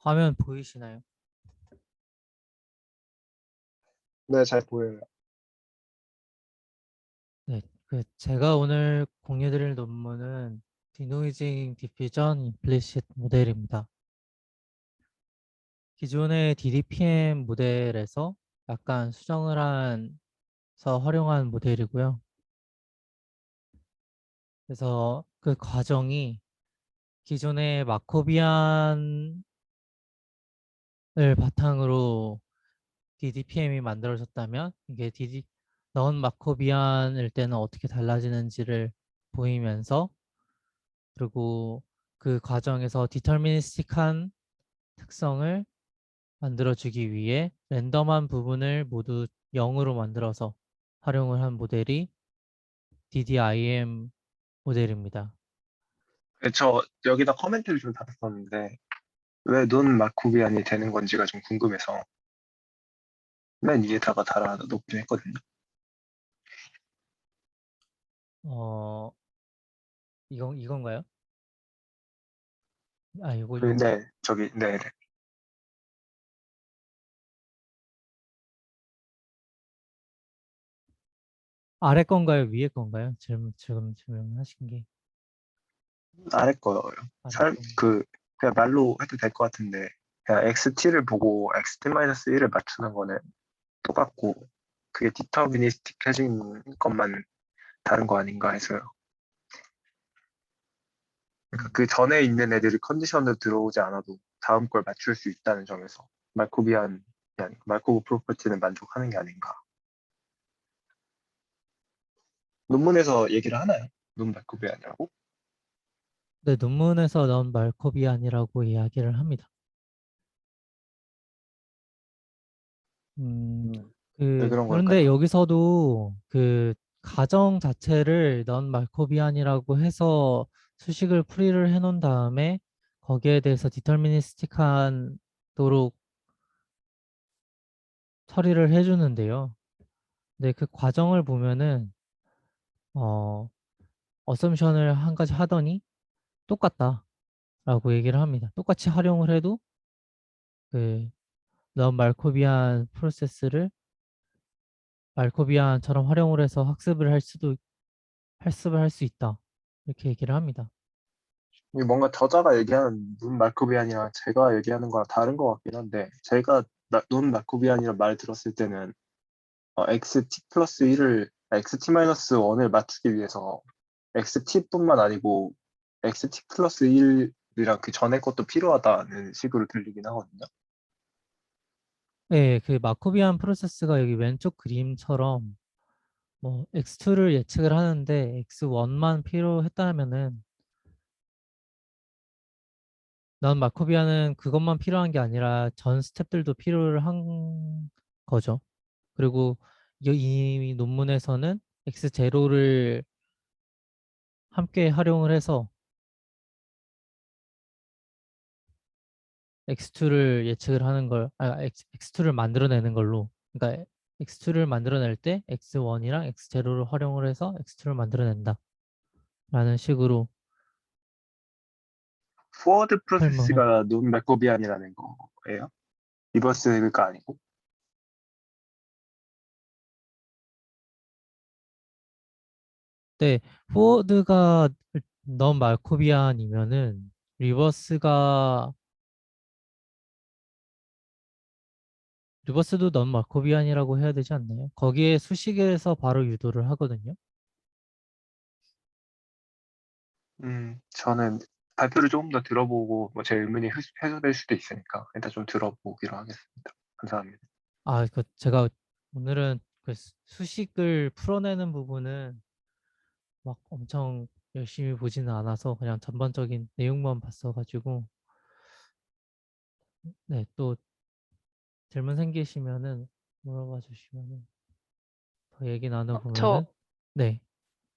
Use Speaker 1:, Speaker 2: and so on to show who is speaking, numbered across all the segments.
Speaker 1: 화면 보이시나요?
Speaker 2: 네, 잘 보여요.
Speaker 1: 네, 제가 오늘 공유드릴 논문은 디노이징 디퓨전 임플리시트 모델입니다. 기존의 DDPM 모델에서 약간 수정을 해서 활용한 모델이고요. 그래서 그 과정이 기존의 마코비안을 바탕으로 DDPM이 만들어졌다면 이게 넌 마코비안일 때는 어떻게 달라지는지를 보이면서, 그리고 그 과정에서 디터미니스틱한 특성을 만들어주기 위해 랜덤한 부분을 모두 0으로 만들어서 활용을 한 모델이 DDIM 모델입니다.
Speaker 2: 네, 저 여기다 커멘트를 좀 달았었는데 왜 논 마코비안이 되는 건지가 좀 궁금해서 맨 위에다가 달아놓긴 했거든요.
Speaker 1: 어, 이건가요? 아, 요거.
Speaker 2: 네, 저기, 네, 네.
Speaker 1: 아래 건가요? 위에 건가요? 지금 질문하신 게
Speaker 2: 아래 거요.
Speaker 1: 아래 건.
Speaker 2: 그냥 말로 해도 될 것 같은데 그냥 XT를 보고 XT-1을 맞추는 거는 똑같고 그게 디터미니스틱해진 것만 다른 거 아닌가 해서요. 그러니까
Speaker 1: 음.
Speaker 2: 그 전에 있는 애들이 컨디션으로 들어오지 않아도 다음 걸 맞출 수 있다는 점에서 말코비안이 아니 말코브 프로퍼티는 만족하는 게 아닌가. 논문에서 얘기를 하나요? 논 말코비안이라고?
Speaker 1: 네, 논문에서 나온 말코비안이라고 이야기를 합니다.
Speaker 2: 왜 그런
Speaker 1: 그런데
Speaker 2: 걸까요?
Speaker 1: 여기서도 그 가정 자체를 넌 말코비안이라고 해서 수식을 풀이를 해놓은 다음에 거기에 대해서 디터미니스틱한 도록 처리를 해주는데요. 근데 그 과정을 보면은 어, 어썸션을 한 가지 하더니 똑같다라고 얘기를 합니다. 똑같이 활용을 해도 그 넌 말코비안 프로세스를 말코비안처럼 활용을 해서 학습을 할 수 있다. 이렇게 얘기를 합니다.
Speaker 2: 이게 뭔가 저자가 얘기하는 논 말코비안이랑 제가 얘기하는 거랑 다른 것 같긴 한데 제가 논 말코비안이란 말 들었을 때는 xt 플러스 1을 xt 마이너스 1을 맞추기 위해서 xt뿐만 아니고 xt 플러스 1이랑 그 전에 것도 필요하다는 식으로 들리긴 하거든요.
Speaker 1: 네, 그 마코비안 프로세스가 여기 왼쪽 그림처럼 뭐 x2를 예측을 하는데 x1만 필요했다면은 난 마코비안은 그것만 필요한 게 아니라 전 스텝들도 필요를 한 거죠. 그리고 이 논문에서는 x0를 함께 활용을 해서 x2를 예측을 하는 걸, x2를 만들어내는 걸로, 그러니까 x2를 만들어낼 때 x1이랑 x0를 활용을 해서 x2를 만들어낸다 라는 식으로
Speaker 2: 포워드
Speaker 1: 설명을.
Speaker 2: 프로세스가 논 말코비안이라는 거예요? 리버스가 아니고?
Speaker 1: 네, 포워드가 넌 말코비안이면은 리버스가 리버스도 넌 말코비안이라고 해야 되지 않나요? 거기에 수식에서 바로 유도를 하거든요.
Speaker 2: 저는 발표를 조금 더 들어보고 뭐 제 의문이 해소될 수도 있으니까 일단 좀 들어보기로 하겠습니다. 감사합니다.
Speaker 1: 제가 오늘은 그 수식을 풀어내는 부분은 막 엄청 열심히 보지는 않아서 그냥 전반적인 내용만 봤어가지고. 네, 또 질문 생기시면은 물어봐 주시면은 더 얘기
Speaker 3: 저
Speaker 1: 나눠보면은. 네.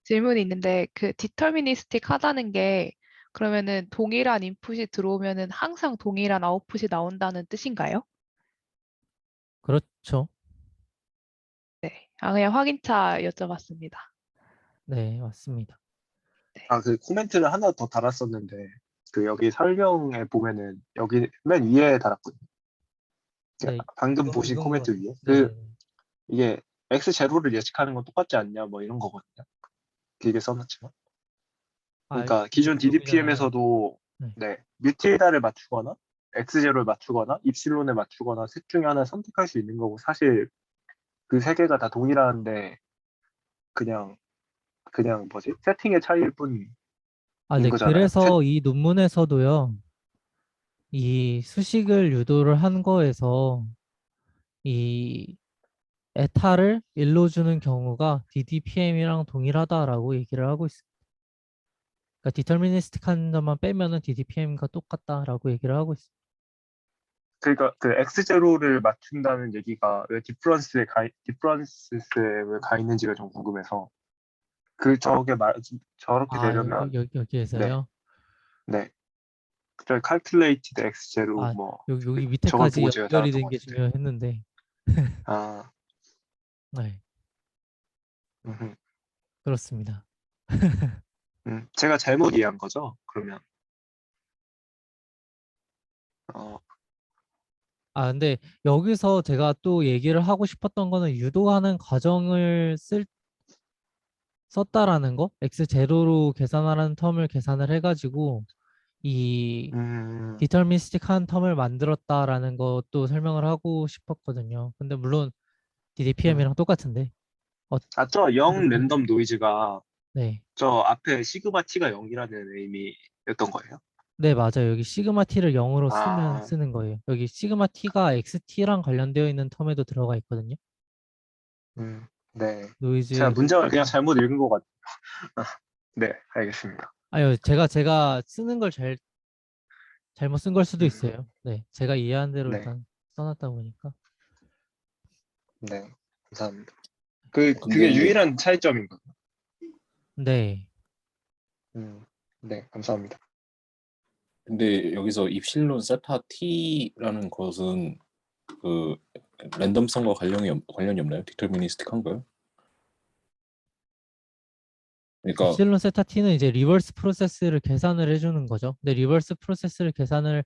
Speaker 3: 질문이 있는데 그 디터미니스틱 하다는 게 그러면은 동일한 인풋이 들어오면은 항상 동일한 아웃풋이 나온다는 뜻인가요?
Speaker 1: 그렇죠.
Speaker 3: 네. 그냥 확인차 여쭤봤습니다.
Speaker 1: 네, 맞습니다.
Speaker 3: 네.
Speaker 2: 그 코멘트를 하나 더 달았었는데 그 여기 설명에 보면은 여기 맨 위에 달았거든요.
Speaker 1: 네,
Speaker 2: 방금
Speaker 1: 이건
Speaker 2: 보신
Speaker 1: 이건 것
Speaker 2: 코멘트
Speaker 1: 같아요.
Speaker 2: 위에 그
Speaker 1: 네네네.
Speaker 2: 이게 x 제로를 예측하는 건 똑같지 않냐 뭐 이런 거거든요. 길게 써놨지만.
Speaker 1: 아,
Speaker 2: 그러니까
Speaker 1: 이게
Speaker 2: 기존
Speaker 1: 물음이잖아요.
Speaker 2: DDPM에서도
Speaker 1: 네.
Speaker 2: 네, 뮤틸다를 맞추거나 x 제로를 맞추거나 입실론을 맞추거나 셋 중에 하나 선택할 수 있는 거고 사실 그 세 개가 다 동일한데 그냥 뭐지? 세팅의 차이일 뿐인
Speaker 1: 아, 네.
Speaker 2: 거잖아요. 셋,
Speaker 1: 그래서 이 논문에서도요, 이 수식을 유도를 한 거에서 이 에타를 일러주는 경우가 DDPM이랑 동일하다라고 얘기를 하고 있어요. 그러니까 디터미니스틱한 점만 빼면은 DDPM과 똑같다라고 얘기를 하고 있어요.
Speaker 2: 그러니까 그 x 제로를 맞춘다는 얘기가 왜 디퍼런스에 왜 가 있는지가 좀 궁금해서 그 저렇게
Speaker 1: 아,
Speaker 2: 되려면 네,
Speaker 1: 여기에서요?
Speaker 2: 네. 저 calculated x 제로
Speaker 1: 아,
Speaker 2: 뭐
Speaker 1: 여기
Speaker 2: 저걸
Speaker 1: 밑에까지
Speaker 2: 보고 제가
Speaker 1: 연결이
Speaker 2: 달았던
Speaker 1: 된
Speaker 2: 것
Speaker 1: 게
Speaker 2: 같은데.
Speaker 1: 중요했는데,
Speaker 2: 아,
Speaker 1: 네,
Speaker 2: 음흠.
Speaker 1: 그렇습니다.
Speaker 2: 제가 잘못 이해한 거죠? 그러면 어,
Speaker 1: 아, 근데 여기서 제가 또 얘기를 하고 싶었던 거는 유도하는 과정을 썼다라는 거? x0로 계산하라는 텀을 계산을 해가지고 이
Speaker 2: 음,
Speaker 1: 디터미스틱한 텀을 만들었다라는 것도 설명을 하고 싶었거든요. 근데 물론
Speaker 2: 음.
Speaker 1: DDPM이랑 똑같은데. 어,
Speaker 2: 저 영
Speaker 1: 어쨌든
Speaker 2: 랜덤 노이즈가
Speaker 1: 네.
Speaker 2: 저 앞에 시그마 t가 0이라는 의미였던 거예요?
Speaker 1: 네, 맞아요. 여기 시그마 t를 0으로
Speaker 2: 아,
Speaker 1: 쓰는 거예요. 여기 시그마 t가 XT랑 관련되어 있는 텀에도 들어가 있거든요.
Speaker 2: 네. 제가
Speaker 1: 노이즈를
Speaker 2: 문장을 그냥 잘못 읽은 것 같아요. 네, 알겠습니다.
Speaker 1: 아유, 제가 쓰는 걸 잘못 쓴 걸 수도
Speaker 2: 음,
Speaker 1: 있어요. 네. 제가 이해한 대로
Speaker 2: 네,
Speaker 1: 일단 써놨다 보니까.
Speaker 2: 네, 감사합니다. 그게
Speaker 4: 근데
Speaker 2: 유일한 차이점인가요?
Speaker 1: 네.
Speaker 2: 음, 네, 감사합니다.
Speaker 4: 여기서 입실론 세타 t라는 것은 그 랜덤성과 관련이 없나요? 디터미니스틱한가요? 그러니까
Speaker 1: 입실론 세타 t는 이제 리버스 프로세스를 계산을 해주는 거죠. 근데 리버스 프로세스를 계산을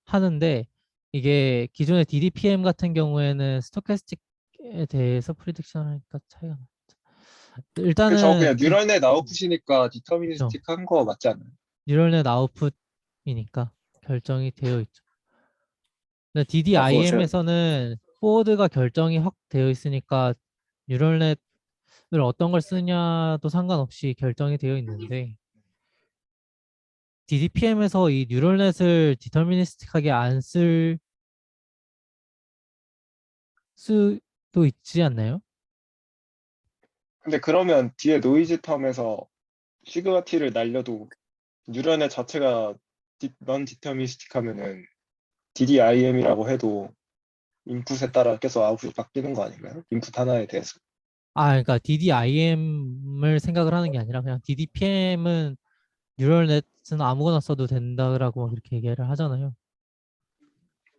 Speaker 1: 하는데 이게 기존의 DDPM 같은 경우에는 스토캐스틱에 대해서 프리딕션 하니까 차이가 나죠.
Speaker 2: 저
Speaker 1: 일단은
Speaker 2: 그냥 뉴럴넷 아웃풋이니까
Speaker 1: 그렇죠.
Speaker 2: 디터미니스틱한 거 맞지 않나요?
Speaker 1: 뉴럴넷 아웃풋이니까 결정이 되어 있죠. 근데
Speaker 4: 그거 제가
Speaker 1: DDIM에서는 포워드가 결정이 확 되어 있으니까 뉴럴넷을 어떤 걸 쓰냐도 상관없이 결정이 되어 있는데 DDPM에서 이 뉴럴넷을 디터미니스틱하게 안 쓸 수도 있지 않나요?
Speaker 2: 근데 그러면 뒤에 노이즈 텀에서 시그마 t를 날려도 뉴런의 자체가 넌 디터미니스틱 하면은 DDIM이라고 해도 인풋에 따라 계속 아웃풋이 바뀌는 거 아닌가요? 인풋 하나에 대해서.
Speaker 1: 아, 그러니까 DDIM을 생각을 하는 게 아니라 그냥 DDPM은 뉴럴넷은 아무거나 써도 된다라고 막 이렇게 얘기를 하잖아요.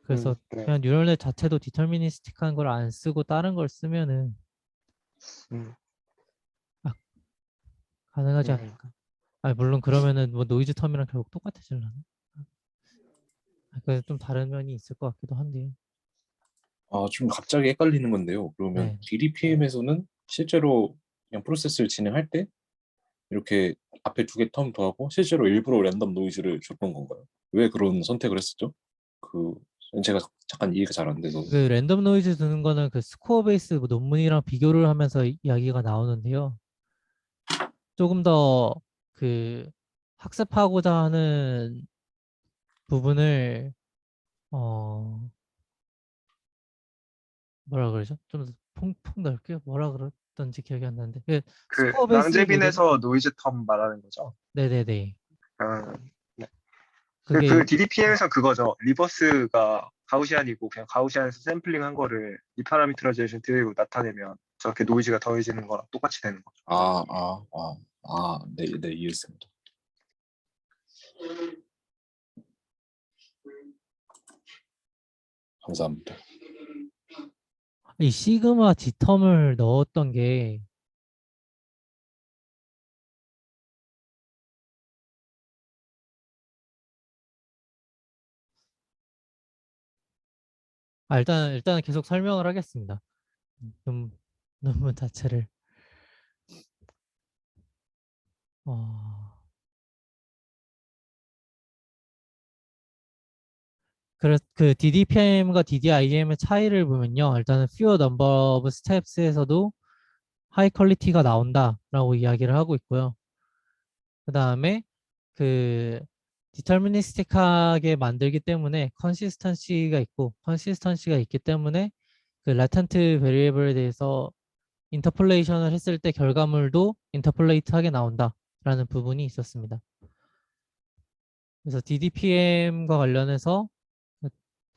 Speaker 1: 그래서
Speaker 2: 네.
Speaker 1: 그냥 뉴럴넷 자체도 디터미니스틱한 걸 안 쓰고 다른 걸 쓰면은
Speaker 2: 음,
Speaker 1: 아, 가능하지
Speaker 2: 음.
Speaker 1: 않을까? 아, 물론 그러면은 뭐 노이즈 텀이랑 결국 똑같아질라나? 그래서 좀 다른 면이 있을 것 같기도 한데요.
Speaker 4: 좀 갑자기 헷갈리는 건데요. 그러면
Speaker 1: 네.
Speaker 4: DDPM에서는 실제로 그냥 프로세스를 진행할 때 이렇게 앞에 두 개 텀 더하고 실제로 일부러 랜덤 노이즈를 줬던 건가요? 왜 그런 선택을 했었죠? 그 제가 잠깐 이해가 잘 안 돼서.
Speaker 1: 그 랜덤 노이즈 두는 거는 그 스코어 베이스 뭐 논문이랑 비교를 하면서 이야기가 나오는데요. 조금 더 그 학습하고자 하는 부분을 어 뭐라 그러죠? 좀 폭 넓게 뭐라 그랬던지 기억이 안 나는데 그
Speaker 2: 그
Speaker 1: 스코어 베이스 모델
Speaker 2: 랑제빈에서 노이즈 텀 말하는 거죠?
Speaker 1: 네네네
Speaker 2: 아, 네.
Speaker 1: 그게
Speaker 2: 그 DDPM에서 그거죠. 리버스가 가우시안이고 그냥 가우시안에서 샘플링 한 거를 디파라미터라이제이션 드리고 나타내면 저렇게 노이즈가 더해지는 거랑 똑같이 되는 거죠.
Speaker 4: 네, 네, 이해했습니다. 감사합니다.
Speaker 1: 이 시그마 디텀을 넣었던 게 일단은 계속 설명을 하겠습니다. 좀 논문 자체를 어, 그래서 그 DDPM과 DDIM의 차이를 보면요. 일단은 fewer number of steps에서도 하이 퀄리티가 나온다라고 이야기를 하고 있고요. 그 다음에 그 디터미니스틱하게 만들기 때문에 컨시스턴시가 있고 컨시스턴시가 있기 때문에 그 라텐트 베리에이블에 대해서 인터폴레이션을 했을 때 결과물도 인터폴레이트하게 나온다라는 부분이 있었습니다. 그래서 DDPM과 관련해서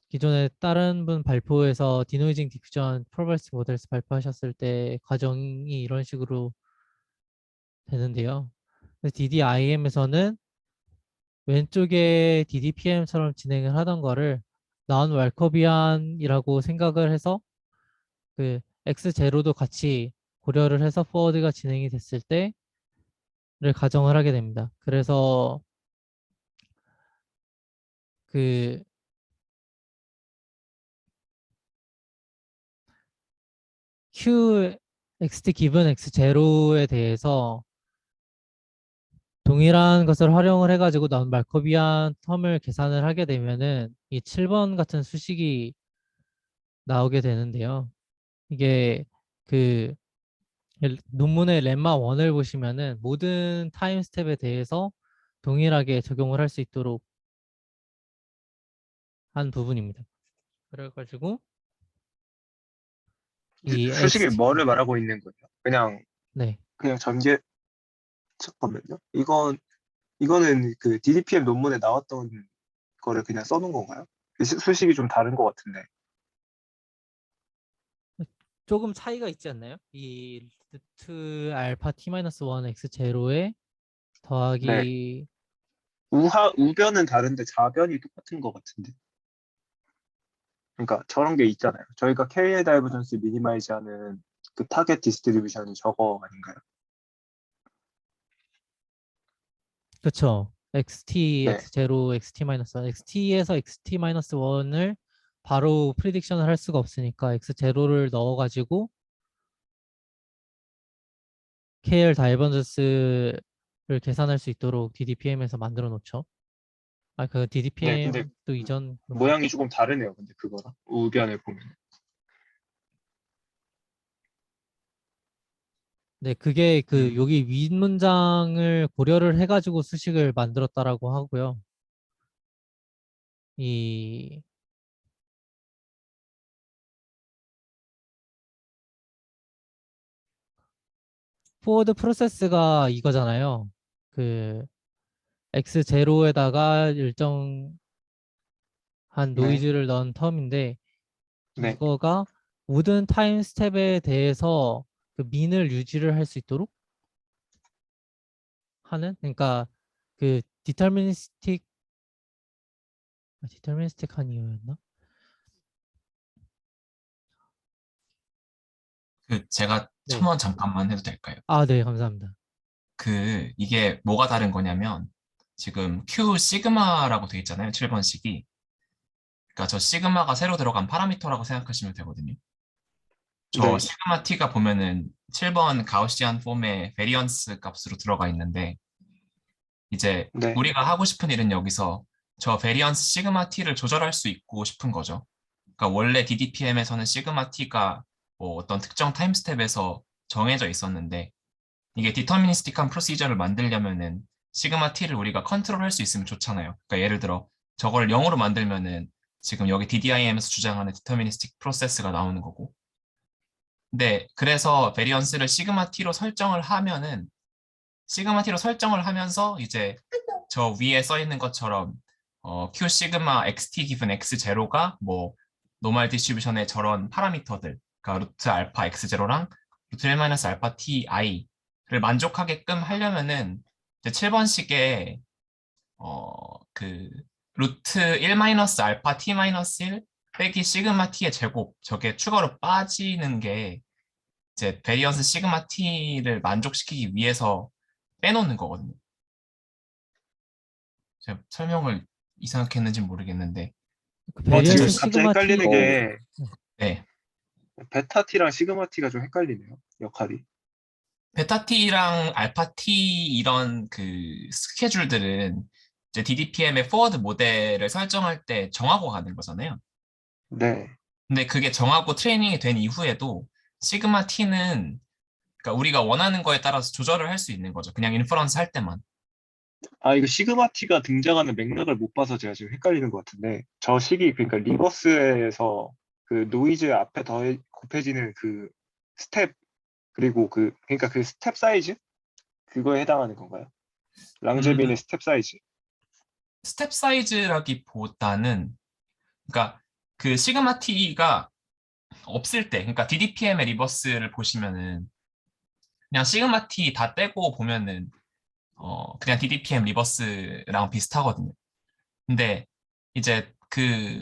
Speaker 1: 기존에 다른 분 발표에서 디노이징 디퓨전 프로버스 모델스 발표하셨을 때 과정이 이런 식으로 되는데요. DDIM에서는 왼쪽에 DDPM처럼 진행을 하던 거를 나온 왈커비안이라고 생각을 해서 그 X0도 같이 고려를 해서 포워드가 진행이 됐을 때를 가정을 하게 됩니다. 그래서 그 Q XT 기분 X0에 대해서 동일한 것을 활용을 해가지고 나온 말코비안 텀을 계산을 하게 되면은 이 7번 같은 수식이 나오게 되는데요. 이게 그 논문의 렘마 1을 보시면은 모든 타임 스텝에 대해서 동일하게 적용을 할 수 있도록 한 부분입니다. 그래가지고 이
Speaker 2: 수식이
Speaker 1: XT
Speaker 2: 뭐를 말하고 있는 거예요?
Speaker 1: 네.
Speaker 2: 그냥 전개 잠깐만요. 이거는 그 DDPM 논문에 나왔던 거를 그냥 써놓은 건가요? 수식이 좀 다른 것 같은데.
Speaker 1: 조금 차이가 있지 않나요? 이 루트 알파 t-1 x 제로에
Speaker 2: 네.
Speaker 1: 더하기
Speaker 2: 우변은 다른데 좌변이 똑같은 것 같은데. 그러니까 저런 게 있잖아요. 저희가 KL 다이버전스 미니마이즈 하는 그 타겟 디스트리뷰션이 저거 아닌가요?
Speaker 1: 그쵸. XT,
Speaker 2: 네.
Speaker 1: X0, XT-1. XT에서 XT-1을 바로 프리딕션을 할 수가 없으니까 X0를 넣어가지고 KL 다이버전스를 계산할 수 있도록 DDPM에서 만들어 놓죠. 그
Speaker 2: 네, 근데
Speaker 1: DDPM도 이전 논문.
Speaker 2: 모양이 조금 다르네요. 근데 그거랑 우변을 보면.
Speaker 1: 네, 그게 그
Speaker 2: 음.
Speaker 1: 여기 윗 문장을 고려를 해가지고 수식을 만들었다라고 하고요. 이 포워드 프로세스가 이거잖아요. 그 X0에다가 일정한
Speaker 2: 네,
Speaker 1: 노이즈를 넣은 텀인데
Speaker 2: 네.
Speaker 1: 이거가 모든 타임 스텝에 대해서 그 민을 유지를 할 수 있도록 하는 그러니까 그 디터미니스틱한 이유였나?
Speaker 5: 그 제가
Speaker 1: 네.
Speaker 5: 첨언 잠깐만 해도 될까요?
Speaker 1: 아, 네, 감사합니다.
Speaker 5: 그 이게 뭐가 다른 거냐면 지금 Q 시그마라고 돼 있잖아요. 7번식이. 그러니까 저 시그마가 새로 들어간 파라미터라고 생각하시면 되거든요. 저
Speaker 2: 네,
Speaker 5: 시그마 t가 보면은 7번 가우시안 폼의 베리언스 값으로 들어가 있는데 이제
Speaker 2: 네.
Speaker 5: 우리가 하고 싶은 일은 여기서 저 베리언스 시그마 t를 조절할 수 있고 싶은 거죠. 그러니까 원래 DDPM에서는 시그마 t가 뭐 어떤 특정 타임 스텝에서 정해져 있었는데 이게 디터미니스틱한 프로시저를 만들려면은 시그마 t를 우리가 컨트롤할 수 있으면 좋잖아요. 그러니까 예를 들어 저걸 0으로 만들면은 지금 여기 DDIM에서 주장하는 디터미니스틱 프로세스가 나오는 거고. 근데 그래서 베리언스를 시그마 t로 설정을 하면은 시그마 t로 설정을 하면서 이제 저 위에 써 있는 것처럼 q 시그마 xt 기분 x 제로가 뭐 노멀 디스트리뷰션의 저런 파라미터들, 그러니까 루트 알파 x 제로랑 루트 1 마이너스 알파 t i를 만족하게끔 하려면은 이제 7번식에 그 루트 1 마이너스 알파 t 마이너스 1 빼기 시그마 t의 제곱 저게 추가로 빠지는 게 이제 베리언스 시그마 t를 만족시키기 위해서 빼놓는 거거든요. 제가 설명을 이상하게 했는지 모르겠는데
Speaker 1: 그
Speaker 2: 지금
Speaker 1: 베리언스
Speaker 5: 지금
Speaker 2: 갑자기
Speaker 1: 시그마
Speaker 2: 헷갈리는
Speaker 1: T
Speaker 2: 게
Speaker 5: 네.
Speaker 2: 베타 T랑 시그마 T가 좀 헷갈리네요. 역할이.
Speaker 5: 베타 T랑 알파 T 이런 그 스케줄들은 이제 DDPM의 포워드 모델을 설정할 때 정하고 가는 거잖아요.
Speaker 2: 네.
Speaker 5: 근데 그게 정하고 트레이닝이 된 이후에도 시그마 T는 그러니까 우리가 원하는 거에 따라서 조절을 할 수 있는 거죠. 그냥 인퍼런스 할 때만.
Speaker 2: 아, 이거 시그마 T가 등장하는 맥락을 못 봐서 제가 지금 헷갈리는 것 같은데, 저 식이 그러니까 리버스에서 그 노이즈 앞에 곱해지는 그 스텝, 그리고 그러니까 그 스텝 사이즈? 그거에 해당하는 건가요?
Speaker 5: 음,
Speaker 2: 랑제빈의 스텝 사이즈.
Speaker 5: 스텝 사이즈라기보다는 그러니까 그 시그마 T가 없을 때, 그러니까 DDPM의 리버스를 보시면은 그냥 시그마 T 다 떼고 보면은 그냥 DDPM 리버스랑 비슷하거든요. 근데 이제 그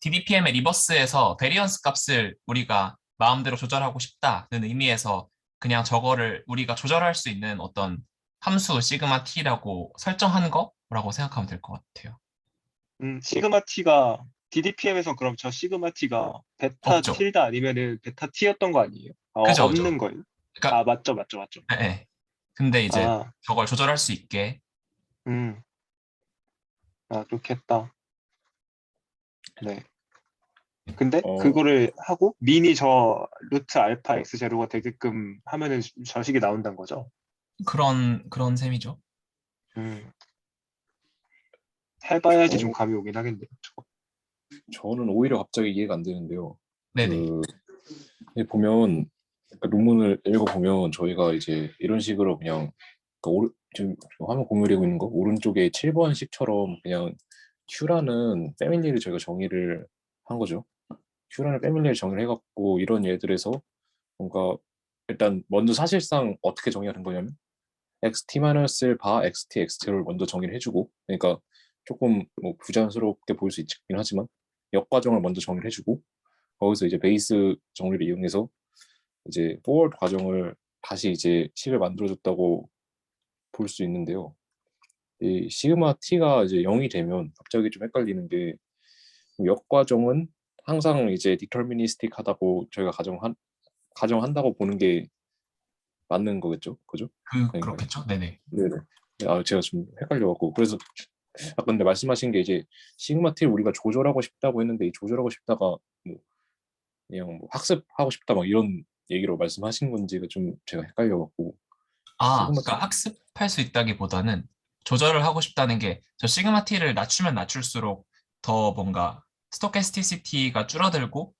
Speaker 5: DDPM의 리버스에서 베리언스 값을 우리가 마음대로 조절하고 싶다는 의미에서 그냥 저거를 우리가 조절할 수 있는 어떤 함수 시그마 T라고 설정한 거라고 생각하면 될 것 같아요.
Speaker 2: 시그마 T가 DDPM에서 그럼 저 시그마 T가 베타
Speaker 5: 없죠.
Speaker 2: 틸다 아니면은 베타 T였던 거 아니에요?
Speaker 5: 그죠, 그죠.
Speaker 2: 없는 거예요? 아,
Speaker 5: 그러니까,
Speaker 2: 맞죠, 맞죠, 맞죠.
Speaker 5: 예, 예. 근데 이제
Speaker 2: 아,
Speaker 5: 저걸 조절할 수 있게
Speaker 2: 음, 좋겠다. 네. 근데
Speaker 4: 어,
Speaker 2: 그거를 하고 민이 저 루트 알파 x 제로가 되게끔 하면은 저식이 나온다는 거죠.
Speaker 5: 그런 셈이죠.
Speaker 2: 음, 해봐야지 좀
Speaker 4: 저,
Speaker 2: 감이 오긴 하겠네요. 저거.
Speaker 4: 저는 오히려 갑자기 이해가 안 되는데요.
Speaker 5: 네네.
Speaker 4: 보면 그러니까 논문을 읽어보면 저희가 이제 이런 식으로 그냥 지금 화면 공유되고 있는 거 오른쪽에 7번식처럼 그냥 Q라는 패밀리를 저희가 정의를 한 거죠. Q라는 패밀리를 정의를 해갖고 이런 예들에서 뭔가 일단 먼저 사실상 어떻게 정의하는 거냐면 xt-1 바 xt x0를 먼저 정의를 해주고 그러니까 조금 뭐 부자연스럽게 보일 수 있긴 하지만 역과정을 먼저 정의를 해주고 거기서 이제 베이스 정리를 이용해서 이제 포워드 과정을 다시 이제 식을 만들어줬다고 볼 수 있는데요. 이 시그마 t가 이제 0이 되면 갑자기 좀 헷갈리는 게 역과정은 항상 이제 디터미니스틱하다고 저희가 가정한다고 보는 게 맞는 거겠죠, 그죠? 아닌가요?
Speaker 5: 그렇겠죠. 네네.
Speaker 4: 네네. 아 제가 좀 헷갈려갖고 그래서 아까 근데 말씀하신 게 이제 시그마 t를 우리가 조절하고 싶다고 했는데 이 조절하고 싶다가 뭐 그냥 뭐 학습하고 싶다 막 이런 얘기로 말씀하신 건지가 좀 제가 헷갈려갖고 시그마
Speaker 5: 그러니까 학습할 수 있다기보다는 조절을 하고 싶다는 게 저 시그마 T를 낮추면 낮출수록 더 뭔가 스토캐스티시티가 줄어들고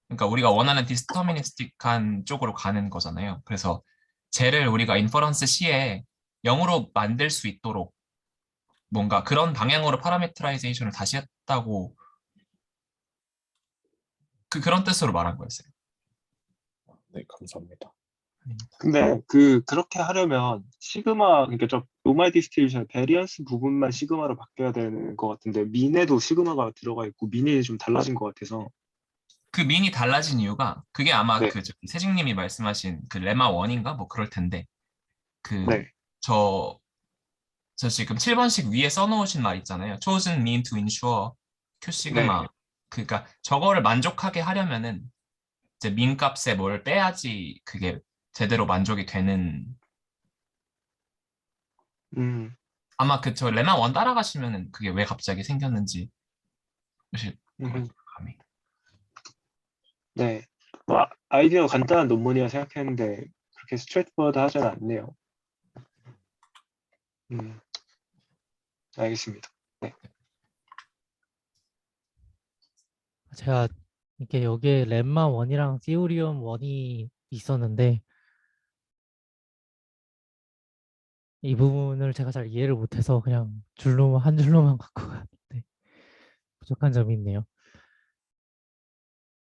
Speaker 5: 그러니까 우리가 원하는 디스터미니스틱한 쪽으로 가는 거잖아요. 그래서 쟤를 우리가 인퍼런스 시에 0으로 만들 수 있도록 뭔가 그런 방향으로 파라미터라이제이션을 다시 했다고 그런 뜻으로 말한 거였어요.
Speaker 4: 네 감사합니다.
Speaker 2: 근데 그렇게 하려면 시그마 그러니까 저 노멀 디스트리뷰션 베리언스 부분만 시그마로 바뀌어야 되는 것 같은데 민에도 시그마가 들어가 있고 민이 좀 달라진 것 같아서
Speaker 5: 그 민이 달라진 이유가 그게 아마
Speaker 2: 네,
Speaker 5: 그 저기 세징님이 말씀하신 그 레마 원인가 뭐 그럴 텐데 그
Speaker 2: 네,
Speaker 5: 저 지금 7번씩 위에 써놓으신 말 있잖아요. chosen mean to ensure q
Speaker 2: 네,
Speaker 5: 시그마. 그러니까 저거를 만족하게 하려면은 이제 민 값에 뭘 빼야지 그게 제대로 만족이 되는.
Speaker 2: 음,
Speaker 5: 아마 그 저 레마 원 따라가시면은 그게 왜 갑자기 생겼는지 보실 거예요.
Speaker 2: 음,
Speaker 5: 감이.
Speaker 2: 네. 뭐 아이디어 간단한 논문이라 생각했는데 그렇게 스트레이트포워드 하진 않네요. 음, 알겠습니다. 네,
Speaker 1: 제가 이게 여기에 렘마 1이랑 시오리움 1이 있었는데 이 부분을 제가 잘 이해를 못해서 그냥 한 줄로만 갖고 갔는데 부족한 점이 있네요.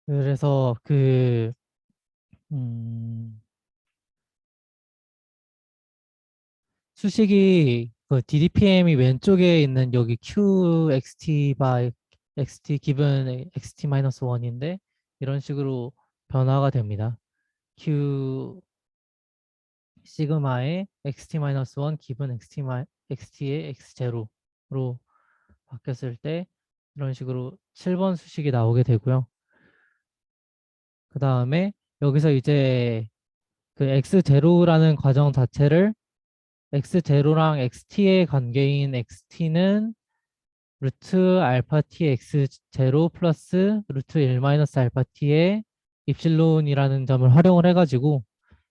Speaker 1: 그래서 음, 수식이 DDPM이 왼쪽에 있는 여기 QXT by XT 기본 XT-1인데 이런 식으로 변화가 됩니다. Q 시그마의 XT-1 기본 XT의 X0로 바뀌었을 때 이런 식으로 7번 수식이 나오게 되고요. 그 다음에 여기서 이제 그 x0라는 과정 자체를 x0랑 xt의 관계인 xt는 루트 알파 t x0 플러스 루트 1 마이너스 알파 t의 입실론이라는 점을 활용을 해가지고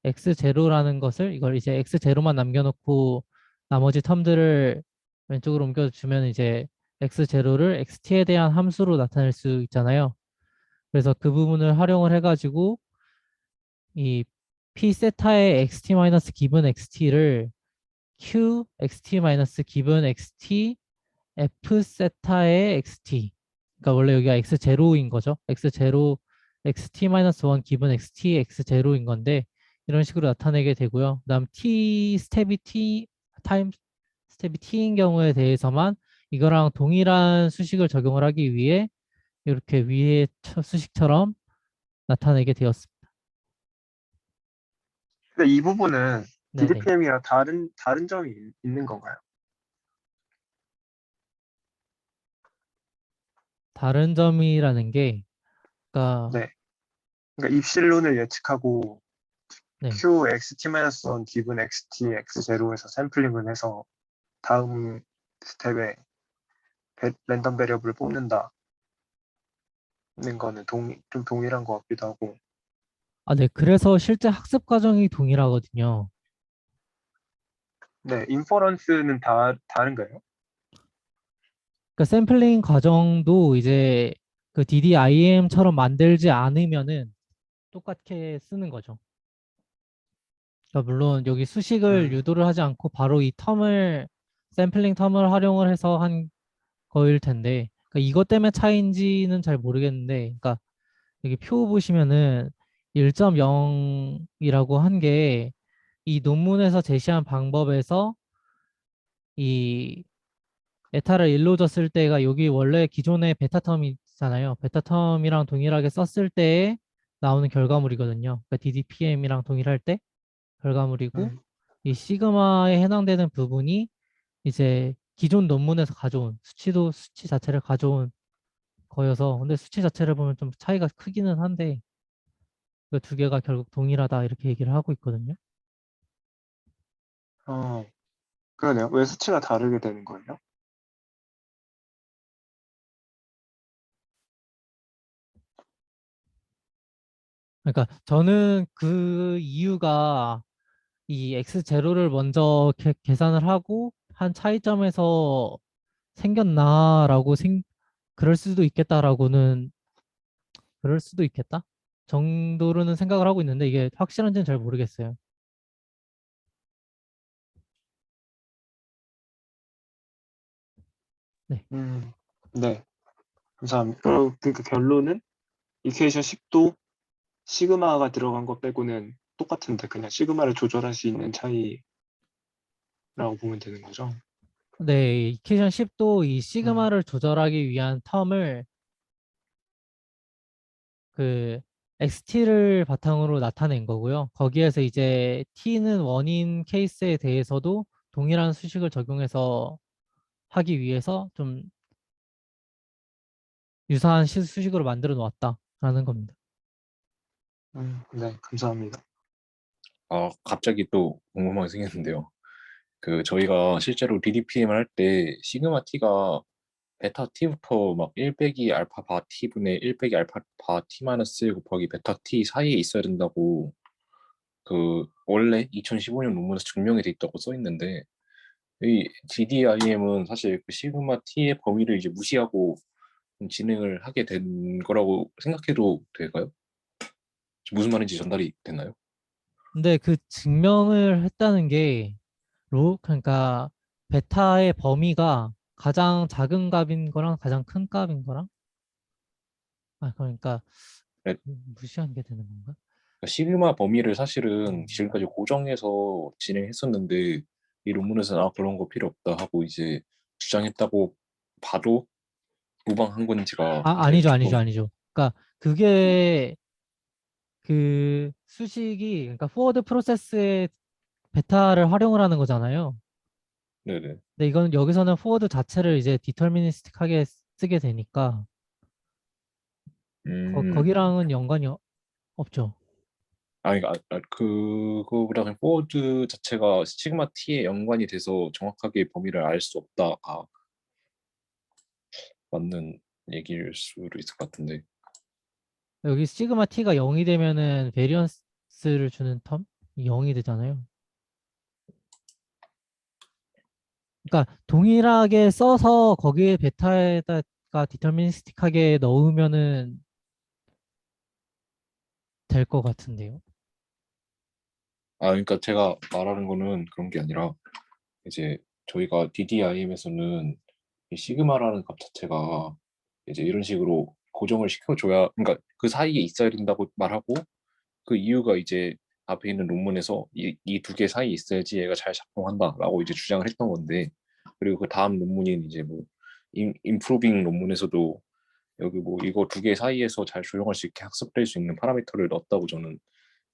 Speaker 1: x0라는 것을 이걸 이제 x0만 남겨놓고 나머지 텀들을 왼쪽으로 옮겨주면 이제 x0를 xt에 대한 함수로 나타낼 수 있잖아요. 그래서 그 부분을 활용을 해가지고 이 p 세타의 xt 마이너스 기분 xt를 q xt 마이너스 기분 xt f 세타의 xt, 그러니까 원래 여기가 x0인 거죠. x0 xt 마이너스 1 기분 xt x0인 건데 이런 식으로 나타내게 되고요. 그다음 t 스텝이 t 타임 스텝이 t인 경우에 대해서만 이거랑 동일한 수식을 적용을 하기 위해 이렇게 위에 수식처럼 나타내게 되었습니다.
Speaker 2: 근데 이 부분은
Speaker 1: 네네.
Speaker 2: DDPM이랑 다른 점이 있는 건가요?
Speaker 1: 다른 점이라는 게, 그러니까
Speaker 2: 네. 그러니까 입실론을 예측하고
Speaker 1: 네.
Speaker 2: Q xt-1 기분 xt x0에서 샘플링을 해서 다음 스텝에 랜덤 베리어블을 뽑는다는 거는 좀 동일한 것 같기도 하고.
Speaker 1: 네. 그래서 실제 학습 과정이 동일하거든요.
Speaker 2: 네, 인퍼런스는 다른가요?
Speaker 1: 그러니까 샘플링 과정도 이제 그 DDIM처럼 만들지 않으면은 똑같게 쓰는 거죠. 그러니까 물론 여기 수식을
Speaker 2: 음,
Speaker 1: 유도를 하지 않고 바로 이 텀을 샘플링 텀을 활용을 해서 한 거일 텐데, 그러니까 이것 때문에 차이인지는 잘 모르겠는데, 그러니까 여기 표 보시면은 1.0이라고 한 게 이 논문에서 제시한 방법에서 이 에타를 1로 줬을 때가 여기 원래 기존의 베타 텀이 있잖아요. 베타 텀이랑 동일하게 썼을 때에 나오는 결과물이거든요. 그러니까 DDPM이랑 동일할 때 결과물이고
Speaker 2: 음,
Speaker 1: 이 시그마에 해당되는 부분이 이제 기존 논문에서 가져온 수치 자체를 가져온 거여서, 근데 수치 자체를 보면 좀 차이가 크기는 한데 그 두 개가 결국 동일하다 이렇게 얘기를 하고 있거든요.
Speaker 2: 어, 그러네요. 왜 수치가 다르게 되는 거예요?
Speaker 1: 그러니까 저는 그 이유가 이 x0를 먼저 계산을 하고 한 차이점에서 생겼나라고 그럴 수도 있겠다라고는, 그럴 수도 있겠다 정도로는 생각을 하고 있는데 이게 확실한지는 잘 모르겠어요. 네.
Speaker 2: 네, 감사합니다. 그러니까 결론은 이퀘이션 10도 시그마가 들어간 것 빼고는 똑같은데 그냥 시그마를 조절할 수 있는 차이라고 보면 되는 거죠.
Speaker 1: 네, 이퀘이션 10도 이
Speaker 2: 음,
Speaker 1: 시그마를 조절하기 위한 텀을 그 XT를 바탕으로 나타낸 거고요. 거기에서 이제 T는 원인 케이스에 대해서도 동일한 수식을 적용해서 하기 위해서 좀 유사한 수식으로 만들어 놓았다라는 겁니다.
Speaker 2: 네, 감사합니다.
Speaker 4: 갑자기 또 궁금한 게 생겼는데요. 저희가 실제로 DDPM을 할 때 시그마 T가 베타 T부터 막 1 빼기 알파 바 T분의 1 빼기 알파 바 T 마이너스 1 곱하기 베타 T 사이에 있어야 된다고 원래 2015년 논문에서 증명이 돼 있다고 써 있는데, 이 DDIM은 사실 그 시그마 T의 범위를 이제 무시하고 진행을 하게 된 거라고 생각해도 될까요? 무슨 말인지 전달이 됐나요?
Speaker 1: 근데 그 증명을 했다는 게 그러니까 베타의 범위가 가장 작은 값인 거랑 가장 큰 값인 거랑, 그러니까
Speaker 4: 네,
Speaker 1: 무시한 게 되는 건가?
Speaker 4: 그러니까 시그마 범위를 사실은 지금까지 고정해서 진행했었는데, 이 논문에서는 그런 거 필요 없다 하고 이제 주장했다고 봐도 무방한 건지가 이제
Speaker 1: 아니죠, 아니죠,
Speaker 4: 조금.
Speaker 1: 아니죠. 그러니까 그게 그 수식이, 그러니까 포워드 프로세스에 베타를 활용을 하는 거잖아요.
Speaker 4: 네네.
Speaker 1: 근데 이건 여기서는 포워드 자체를 이제 디터미니스틱하게 쓰게 되니까
Speaker 4: 음,
Speaker 1: 거기랑은 연관이 없죠.
Speaker 4: 아니, 그거보다 그냥 포워드 자체가 시그마 T에 연관이 돼서 정확하게 범위를 알 수 없다가 맞는 얘기일 수도 있을 것 같은데.
Speaker 1: 여기 시그마 t가 0이 되면은 베리언스를 주는 텀 0이 되잖아요. 그러니까 동일하게 써서 거기에 베타에다가 디터미니스틱하게 넣으면은 될 것 같은데요.
Speaker 4: 그러니까 제가 말하는 거는 그런 게 아니라 이제 저희가 DDIM에서는 이 시그마라는 값 자체가 이제 이런 식으로 고정을 시켜줘야, 그러니까 그 사이에 있어야 된다고 말하고, 그 이유가 이제 앞에 있는 논문에서 이 두 개 사이에 있어야지 얘가 잘 작동한다라고 이제 주장을 했던 건데, 그리고 그 다음 논문인 이제 뭐 임프로빙 논문에서도 여기 뭐 이거 두 개 사이에서 잘 조정할 수 있게 학습될 수 있는 파라미터를 넣었다고 저는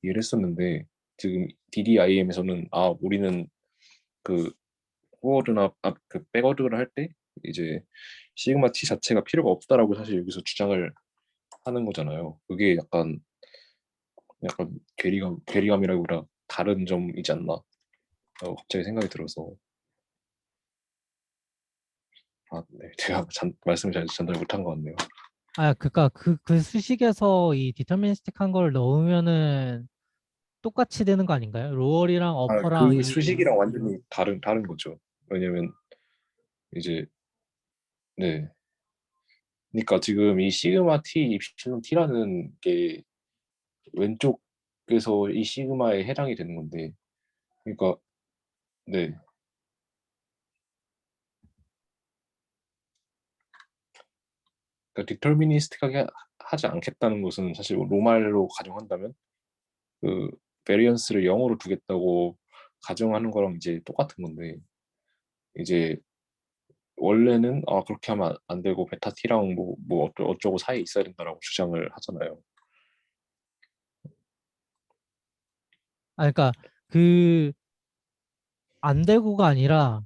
Speaker 4: 이해를 했었는데, 지금 DDIM에서는 우리는 그 포워드나 그 백워드를 할 때 이제 시그마 T 자체가 필요가 없다라고 사실 여기서 주장을 하는 거잖아요. 그게 약간 괴리감이라기보다 다른 점이지 않나 갑자기 생각이 들어서. 네. 제가 말씀을 잘 전달 못한 것 같네요.
Speaker 1: 그러니까 그 수식에서 이 디터미니스틱한 걸 넣으면은 똑같이 되는 거 아닌가요? 로얼이랑 어퍼랑
Speaker 4: 그 수식이랑 완전히 다른 거죠. 왜냐면 이제, 네. 그러니까 지금 이 시그마 T, 입실론 T라는 게 왼쪽에서 이 시그마에 해당이 되는 건데, 그러니까 네. 그러니까 디터미니스틱하게 하지 않겠다는 것은 사실 로말로 가정한다면 그 베리언스를 0으로 두겠다고 가정하는 거랑 이제 똑같은 건데, 이제 원래는 그렇게 하면 안 되고 베타 T랑 뭐 어쩌고 사이에 있어야 된다라고 주장을 하잖아요.
Speaker 1: 그러니까 그 안 되고가 아니라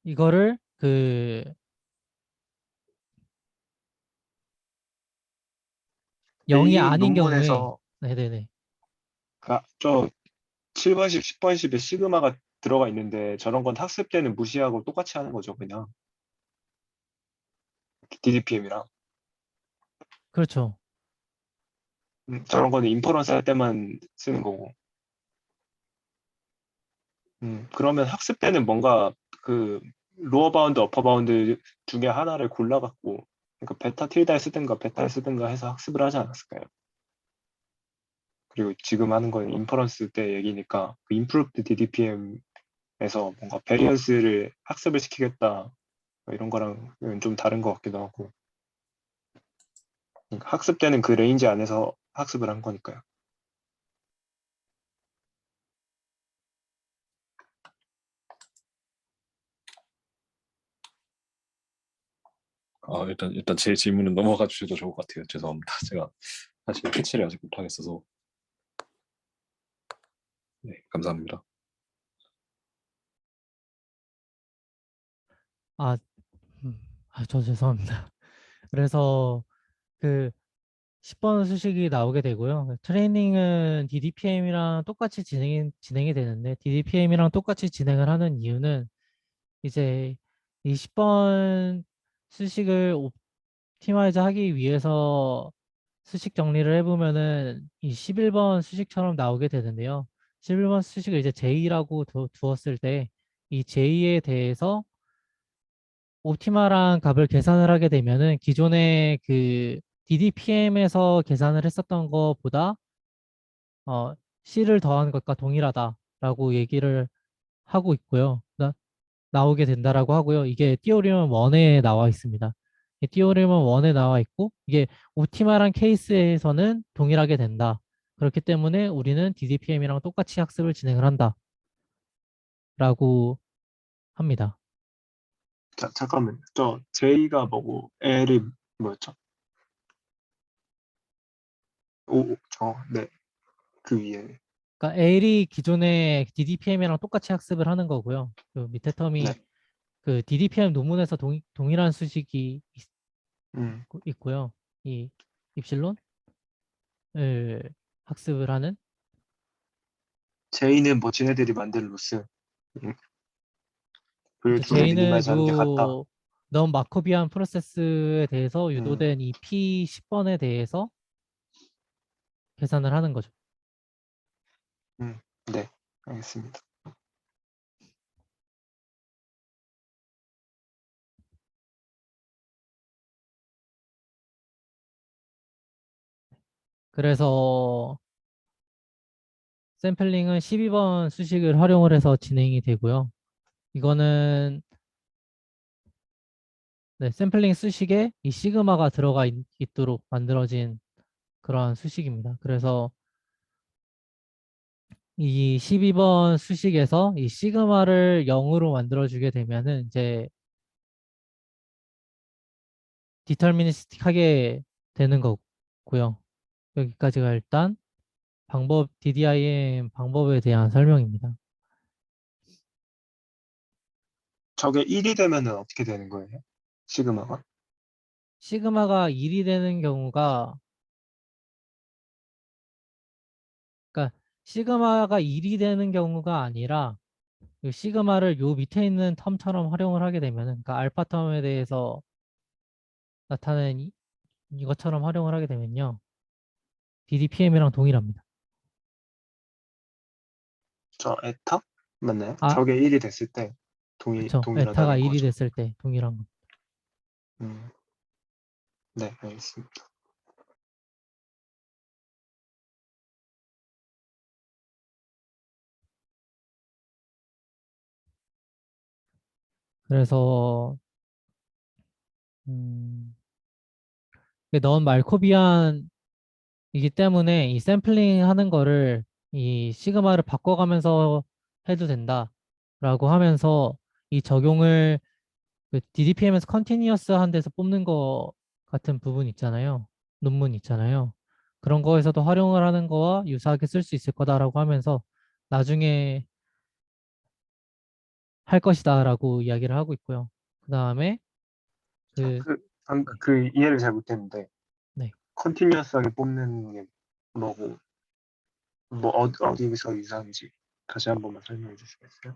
Speaker 1: 이거를 그 0이
Speaker 2: 메인
Speaker 1: 아닌 경우에
Speaker 2: 논문에서
Speaker 1: 네네네.
Speaker 2: 저 7번식, 10번식에 시그마가 들어가 있는데 저런 건 학습 때는 무시하고 똑같이 하는 거죠, 그냥. DDPM이랑.
Speaker 1: 그렇죠.
Speaker 2: 저런 거는 인퍼런스 할 때만 쓰는 거고. 그러면 학습 때는 뭔가 그 로어 바운드, 어퍼 바운드 중에 하나를 골라갖고 그러니까 베타 틸다에 쓰든가 베타에 쓰든가 해서 학습을 하지 않았을까요? 그리고 지금 하는 건 인퍼런스 때 얘기니까 그 improved DDPM에서 뭔가 베리언스를 학습을 시키겠다 뭐 이런 거랑은 좀 다른 것 같기도 하고 그러니까 학습 때는 그 레인지 안에서 학습을 한 거니까요.
Speaker 4: 일단 제 질문은 넘어가 주셔도 좋을 것 같아요. 죄송합니다. 제가 사실 캐치를 아직 못하겠어서. 네, 감사합니다.
Speaker 1: 아, 저 죄송합니다. 그래서 그 10번 수식이 나오게 되고요. 트레이닝은 DDPM이랑 똑같이 진행이 되는데 DDPM이랑 똑같이 진행을 하는 이유는 이제 이 10번 수식을 옵티마이즈 하기 위해서 수식 정리를 해보면은 이 11번 수식처럼 나오게 되는데요. 11번 수식을 이제 J라고 두었을 때 이 J에 대해서 옵티마랑 값을 계산을 하게 되면은 기존의 그 DDPM에서 계산을 했었던 것보다 C를 더한 것과 동일하다라고 얘기를 하고 있고요. 나오게 된다라고 하고요. 이게 띠오리움 1에 나와 있습니다. 띠오리움 1에 나와 있고 이게 옵티말한 케이스에서는 동일하게 된다. 그렇기 때문에 우리는 DDPM이랑 똑같이 학습을 진행을 한다라고 합니다.
Speaker 2: 자, 잠깐만. 저 J가 뭐고 L이 뭐였죠? 네. 그 위에.
Speaker 1: 그러니까 L이 기존의 DDPM이랑 똑같이 학습을 하는 거고요. 그 밑에 텀이
Speaker 2: 네.
Speaker 1: 그 DDPM 논문에서 동일한 수식이
Speaker 2: 음,
Speaker 1: 있고요. 이 입실론을 학습을 하는
Speaker 2: 제이는 뭐 지네들이 만든 로스. 음, 그 두 개
Speaker 1: 제이는
Speaker 2: 미니마이즈 하는 게 같다.
Speaker 1: 요 넌 마코비안 프로세스에 대해서
Speaker 2: 음,
Speaker 1: 유도된 이 P10번에 대해서 계산을 하는 거죠.
Speaker 2: 네, 알겠습니다.
Speaker 1: 그래서 샘플링은 12번 수식을 활용을 해서 진행이 되고요. 이거는 네, 샘플링 수식에 이 시그마가 들어가 있도록 만들어진 그러한 수식입니다. 그래서 이 12번 수식에서 이 시그마를 0으로 만들어주게 되면은 이제 디터미니스틱하게 되는 거고요. 여기까지가 일단 DDIM 방법에 대한 설명입니다.
Speaker 2: 저게 1이 되면은 어떻게 되는 거예요? 시그마가?
Speaker 1: 시그마가 1이 되는 경우가 그러니까 시그마가 1이 되는 경우가 아니라 이 시그마를 요 밑에 있는 텀처럼 활용을 하게 되면은 그러니까 알파 텀에 대해서 나타낸 이것처럼 활용을 하게 되면요. DDPM이랑 동일합니다.
Speaker 2: 저 에타? 맞나요?
Speaker 1: 아,
Speaker 2: 저게 1이 됐을 때
Speaker 1: 그쵸. 에타가
Speaker 2: 동일하다는
Speaker 1: 1이
Speaker 2: 거죠.
Speaker 1: 됐을 때 동일한 거.
Speaker 2: 음, 네, 알겠습니다.
Speaker 1: 그래서 음, 넌 말코비안이기 때문에 이 샘플링 하는 거를 이 시그마를 바꿔가면서 해도 된다라고 하면서 이 적용을 그 DDPM에서 컨티니어스한 데서 뽑는 거 같은 부분 있잖아요. 논문 있잖아요. 그런 거에서도 활용을 하는 거와 유사하게 쓸 수 있을 거다라고 하면서 나중에 할 것이다라고 이야기를 하고 있고요. 그 다음에 그
Speaker 2: 그 이해를 잘 못했는데
Speaker 1: 네.
Speaker 2: 컨티뉴어스하게 뽑는 게 뭐고 뭐 어디서 유사한지 다시 한 번만 설명해 주시겠어요?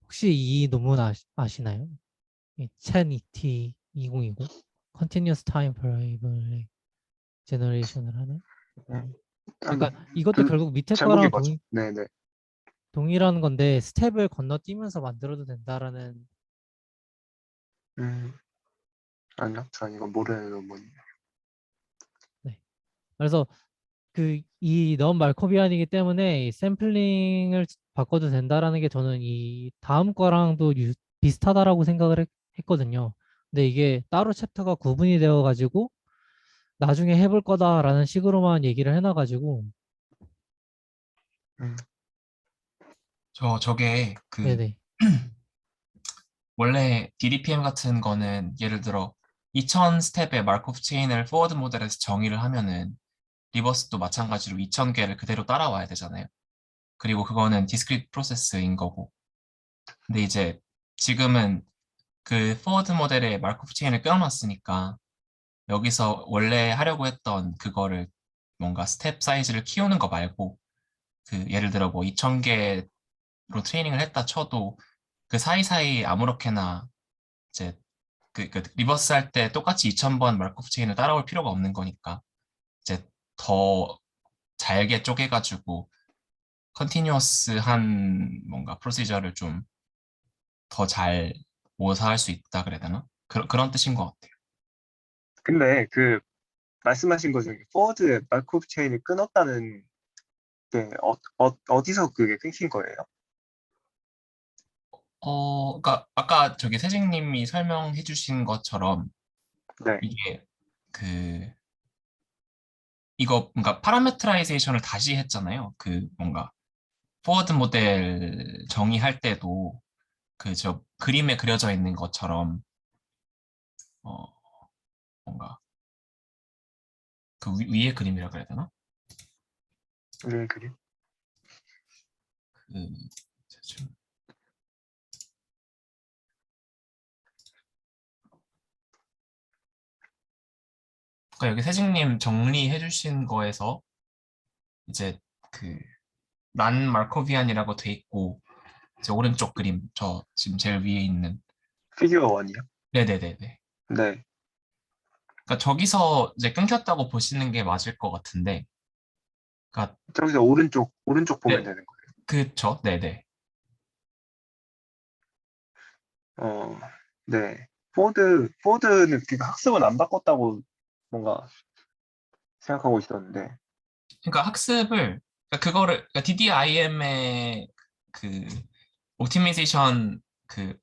Speaker 1: 혹시 이 논문 아시나요? 이 챗-ET 2020 Continuous Time Variable Generation을 하는
Speaker 2: 음,
Speaker 1: 그러니까
Speaker 2: 한-
Speaker 1: 이것도
Speaker 2: 그
Speaker 1: 결국 밑에
Speaker 2: 제목이
Speaker 1: 거랑
Speaker 2: 뭐죠? 네네.
Speaker 1: 동일한 건데 스텝을 건너뛰면서 만들어도 된다라는
Speaker 2: 음, 아니요, 저 이거 모르는 논문이에요.
Speaker 1: 네. 그래서 그 이 넌 말코비안이기 때문에 이 샘플링을 바꿔도 된다라는 게 저는 이 다음 거랑도 비슷하다라고 생각을 했거든요. 근데 이게 따로 챕터가 구분이 되어 가지고 나중에 해볼 거다라는 식으로만 얘기를 해놔가지고
Speaker 2: 음,
Speaker 5: 저게 그
Speaker 1: 네네
Speaker 5: 원래 DDPM 같은 거는 예를 들어 2000 스텝의 마르코프 체인을 포워드 모델에서 정의를 하면은 리버스도 마찬가지로 2000개를 그대로 따라와야 되잖아요. 그리고 그거는 디스크리트 프로세스인 거고. 근데 이제 지금은 그 포워드 모델의 마르코프 체인을 끊어놨으니까 여기서 원래 하려고 했던 그거를 뭔가 스텝 사이즈를 키우는 거 말고 그 예를 들어 뭐 2000개로 트레이닝을 했다 쳐도 그 사이사이 아무렇게나 이제 그 리버스 할 때 똑같이 2000번 마르코프 체인을 따라올 필요가 없는 거니까 이제 더 잘게 쪼개가지고 컨티뉴어스한 뭔가 프로시저를 좀 더 잘 모사할 수 있다 그래야 되나? 그런 뜻인 것 같아요.
Speaker 2: 근데 그 말씀하신 것 중에 포워드 마크업 체인이 끊었다는 게 어디서 그게 끊긴 거예요?
Speaker 5: 그러니까 아까 저기 세징님이 설명해 주신 것처럼
Speaker 2: 네.
Speaker 5: 이게 그 이거 뭔가 파라메트라이제이션을 다시 했잖아요. 그 뭔가 포워드 모델 정의할 때도 그 저 그림에 그려져 있는 것처럼 어 뭔가 그 위에 그림이라 그래야 되나?
Speaker 2: 그림.
Speaker 5: 그 좀- 그러니까 여기 세징님 정리해 주신 거에서 이제 그 란 마코비안이라고 돼 있고 이제 오른쪽 그림 저 지금 제일 위에 있는
Speaker 2: 피규어 원이요?
Speaker 5: 네네네네.
Speaker 2: 네.
Speaker 5: 그러니까 저기서 이제 끊겼다고 보시는 게 맞을 것 같은데, 그러니까
Speaker 2: 저기서 오른쪽 보면
Speaker 5: 네,
Speaker 2: 되는
Speaker 5: 그쵸, 네네.
Speaker 2: 거예요. 네. 포워드는 그러니까 학습은 안 바꿨다고 뭔가 생각하고 있었는데,
Speaker 5: 그러니까 학습을 그러니까 그거를 그러니까 DDIM의 그 옵티미제이션 그